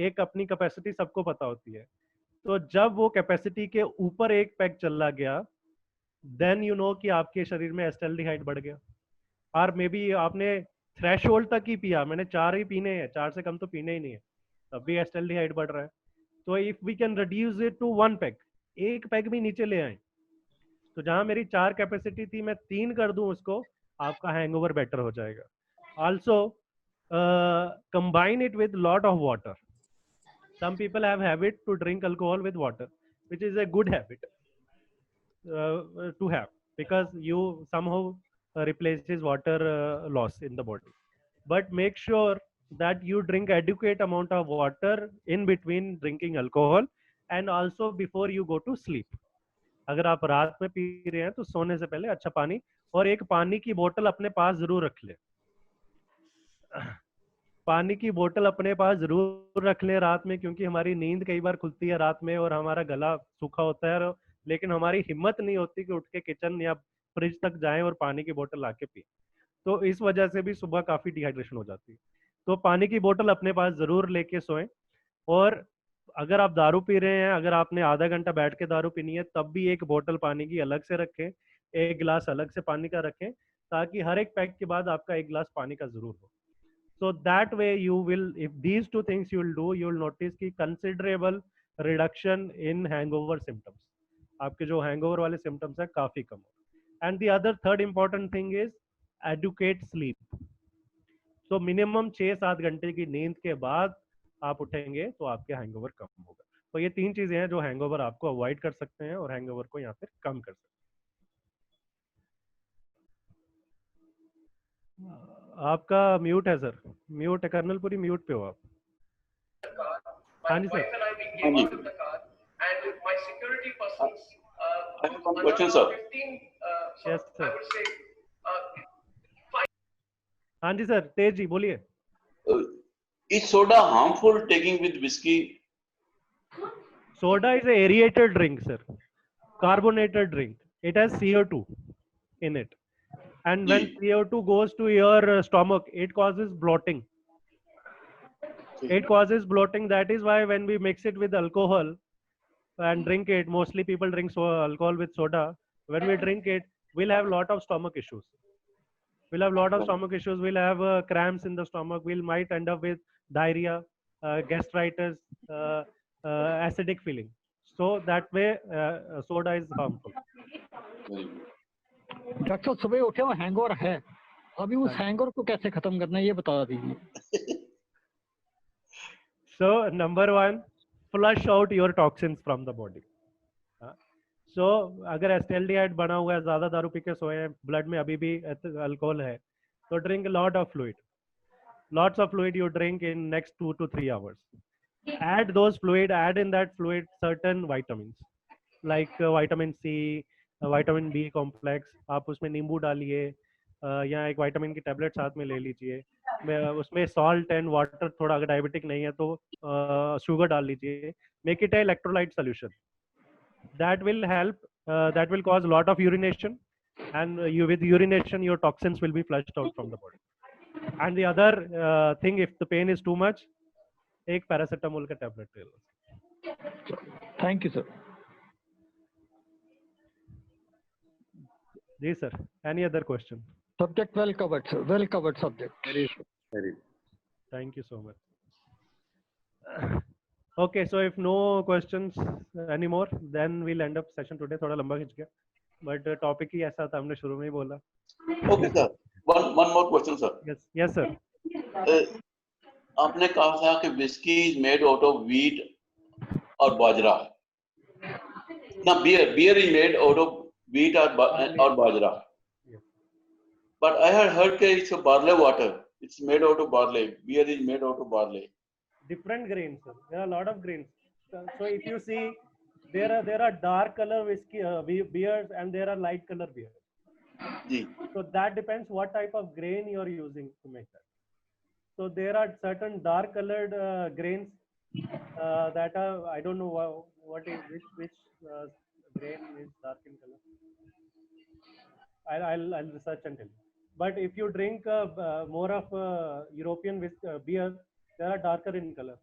एक अपनी कैपेसिटी सबको पता होती है. तो जब वो कैपेसिटी के ऊपर एक पैक चला गया, देन यू नो कि आपके शरीर में एसिटाल्डिहाइड बढ़ गया. और मे बी आपने थ्रेशोल्ड तक ही पिया, मैंने 4 ही पीने हैं, 4 से कम तो पीने ही नहीं है, तब भी एसिटाल्डिहाइड बढ़ रहा है. तो if we can reduce it to 1 pack, एक पैक भी नीचे ले आए, तो जहां मेरी 4 कैपेसिटी थी मैं 3 कर दूं उसको, आपका हैंगओवर बेटर हो जाएगा. Also combine it with lot of water. Some people have habit to drink alcohol with water, which is a good habit to have, because you somehow replaces water loss in the body. But make sure that you drink adequate amount of water in between drinking alcohol and also before you go to sleep. अगर आप रात में P रहे हैं तो सोने से पहले अच्छा पानी, और एक पानी की बोतल अपने पास जरूर रख ले. पानी की बोतल अपने पास जरूर रख ले रात में, क्योंकि हमारी नींद कई बार खुलती है रात में और हमारा गला सूखा होता है, लेकिन हमारी हिम्मत नहीं होती कि उठ के किचन या फ्रिज तक जाएं और पानी की बोतल लाके पिए. तो इस वजह से भी सुबह काफी डिहाइड्रेशन हो जाती है. तो पानी की बोतल अपने पास जरूर लेके सोएं. और अगर आप दारू पी रहे हैं, अगर आपने आधा घंटा बैठ के दारू पीनी है, तब भी एक बोतल पानी की अलग से रखें, एक गिलास अलग से पानी का रखें, ताकि हर एक पैक के बाद आपका एक गिलास पानी का जरूर हो. So that way you will, if these two things you will do, you will notice कि considerable reduction in hangover symptoms. आपके जो hangover वाले symptoms है काफी कम हो. And the other third important thing is adequate sleep. So minimum 6-7 घंटे की नींद के बाद आप उठेंगे तो आपके हैंगओवर कम होगा. तो ये 3 चीजें हैं जो हैंगओवर आपको अवॉइड कर सकते हैं और हैंगओवर को यहाँ पे कम कर सकते हैं. आपका म्यूट है सर, म्यूट है कर्नलपुरी, म्यूट पे हो आप. हाँ जी sir. Question sir. Yes sir. हाँ जी सर, तेज जी बोलिए. Is soda harmful taking with whiskey? Soda is a aerated drink, sir. Carbonated drink. It has CO2 in it. And when CO2 goes to your stomach, it causes bloating. It causes bloating. That is why when we mix it with alcohol and drink it, mostly people drink alcohol with soda. When we drink it, we'll have a lot of stomach issues. We'll have a lot of stomach issues. We'll have cramps in the stomach. We might end up with diarrhea, gastritis, acidic feeling. So that way, soda is harmful. Doctor साहब सुबह उठे हो hangover है, अभी उस hangover को कैसे खत्म करना है ये बता दीजिए. So number 1, flush out your toxins from the body. So अगर एसिटाल्डिहाइड बना हुआ है, ज्यादा दारू पी के सोए हैं, ब्लड में अभी भी अल्कोहल है, तो drink a lot of fluid. Lots of fluid you drink in next 2 to 3 hours. Add those fluid, add in that fluid certain vitamins like vitamin C, vitamin B complex. आप उसमें नींबू डालिए या एक विटामिन की tablet साथ में ले लीजिए. उसमें सॉल्ट एंड वाटर, थोड़ा अगर डायबिटिक नहीं है तो शुगर डाल लीजिए. Make it A electrolyte solution. That will help. That will cause a lot of urination, and with urination your toxins will be flushed out from the body. And the other thing, if the pain is too much, एक paracetamol का tablet ले लो. Thank you sir. जी sir. Any other question? Subject well covered, sir. Well covered subject. Very. Thank you so much. Okay, so if no questions anymore, then we'll end up session today. थोड़ा लंबा खिंच गया, but topic ही ऐसा था, हमने शुरू में ही बोला. Okay sir. One more question sir. Yes sir. आपने कहा था कि whiskey is made out of wheat और बाजरा. Now beer is made out of wheat or bajra. But I had heard that it's a barley water. It's made out of barley. Beer is made out of barley. Different grains, sir. There are a lot of grains. So if you see, there are dark color whiskey beers and there are light color beers. Ji. So that depends what type of grain you are using to make that. So there are certain dark colored grains that are, I don't know what is which grain is dark in color. I'll research and tell you. But if you drink more of European beer, they are darker in color.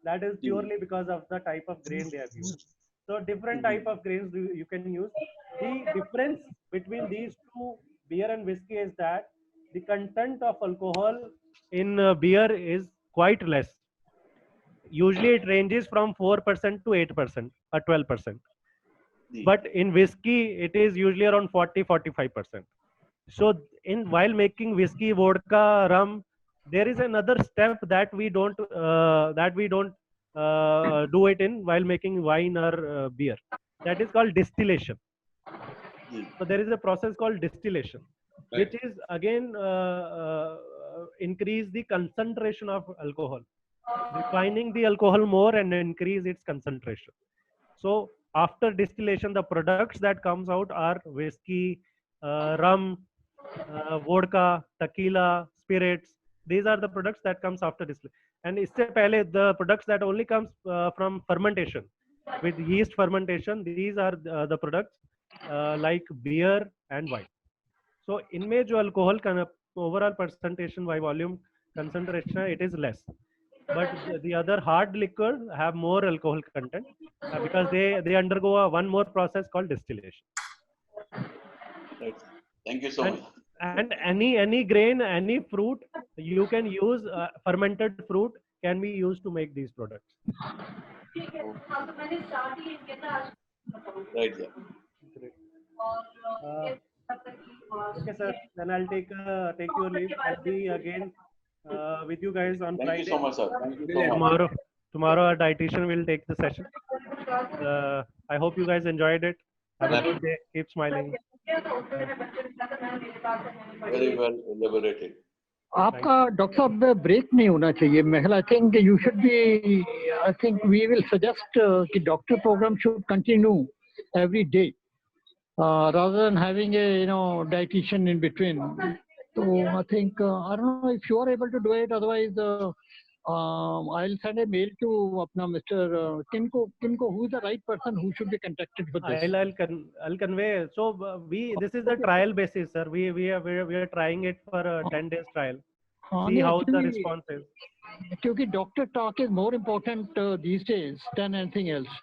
That is purely because of the type of grain they have used. So different type of grains you can use. The difference between these two, beer and whiskey, is that the content of alcohol in beer is quite less. Usually it ranges from 4% to 8% or 12%. But in whiskey, it is usually around 40-45%. So while making whiskey, vodka, rum, there is another step that we don't do it in while making wine or beer. That is called distillation. So there is a process called distillation. which is again increase the concentration of alcohol, refining the alcohol more and increase its concentration. So after distillation, the products that comes out are whiskey, rum, vodka, tequila, spirits. These are the products that comes after distillation. And isse pehle, the products that only comes from fermentation, with yeast fermentation, these are the products like beer and wine. So इनमें जो alcohol का overall percentage by volume concentration है, it is less. But the other hard liquor have more alcohol content because they undergo one more process called distillation. Right. Thank you so much. And any grain, any fruit, you can use fermented fruit can be used to make these products. Right, sir. Okay, sir. Then I'll take your leave. I'll be again with you guys on Thank Friday. you so much, sir. Thank you so much. Tomorrow our dietitian will take the session. I hope you guys enjoyed it. Have a good day. Keep smiling. Very well elaborated. आपका doctor साहब break नहीं होना चाहिए. I think you should be. I think we will suggest कि doctor program should continue every day rather than having a dietitian in between. So I think I don't know if you are able to do it. Otherwise, I'll send a mail to apna Mr. Kinko, who is the right person who should be contacted for this. I'll convey. So this is the trial basis, sir. We are trying it for a 10 days trial. See how the response is. क्योंकि doctor talk is more important these days than anything else.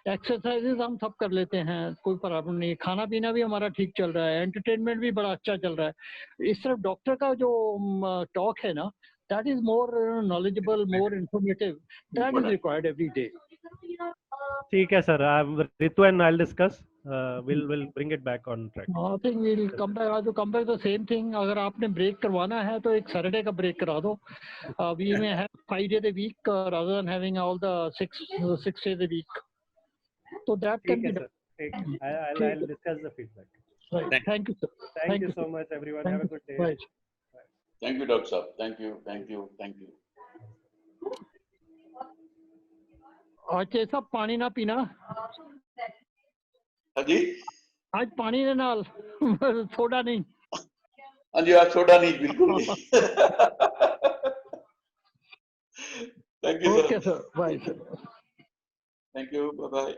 Exercises हम सब कर लेते हैं, कोई problem नहीं. खाना पीना भी हमारा ठीक चल रहा है, एंटरटेनमेंट भी बड़ा अच्छा चल रहा है. इस तरफ डॉक्टर का जो टॉक है ना, that is more knowledgeable, more informative. That is required every day. ठीक है sir. Ritu and I'll discuss. We'll bring it back on track. I think we'll come back to the same thing. अगर आपने break करवाना है तो एक Saturday का break करा दो. We may have 5 days a week rather than having all the 6 days a week. So that can be done. I'll discuss the feedback. Right. Thank you, sir. Thank you so much, everyone. Have a good day. Right. Thank you, Dr. Saab. Thank you. आज कैसा पानी ना पीना. हाँ जी. आज पानी ने नाल सोडा नहीं. हाँ जी, आज सोडा नहीं, बिल्कुल नहीं. Thank you, sir. Okay, sir. Bye, sir. Thank you. Bye-bye.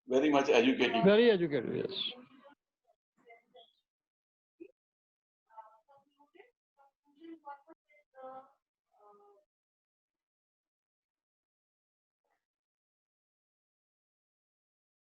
Very much educated. Very educated, yes.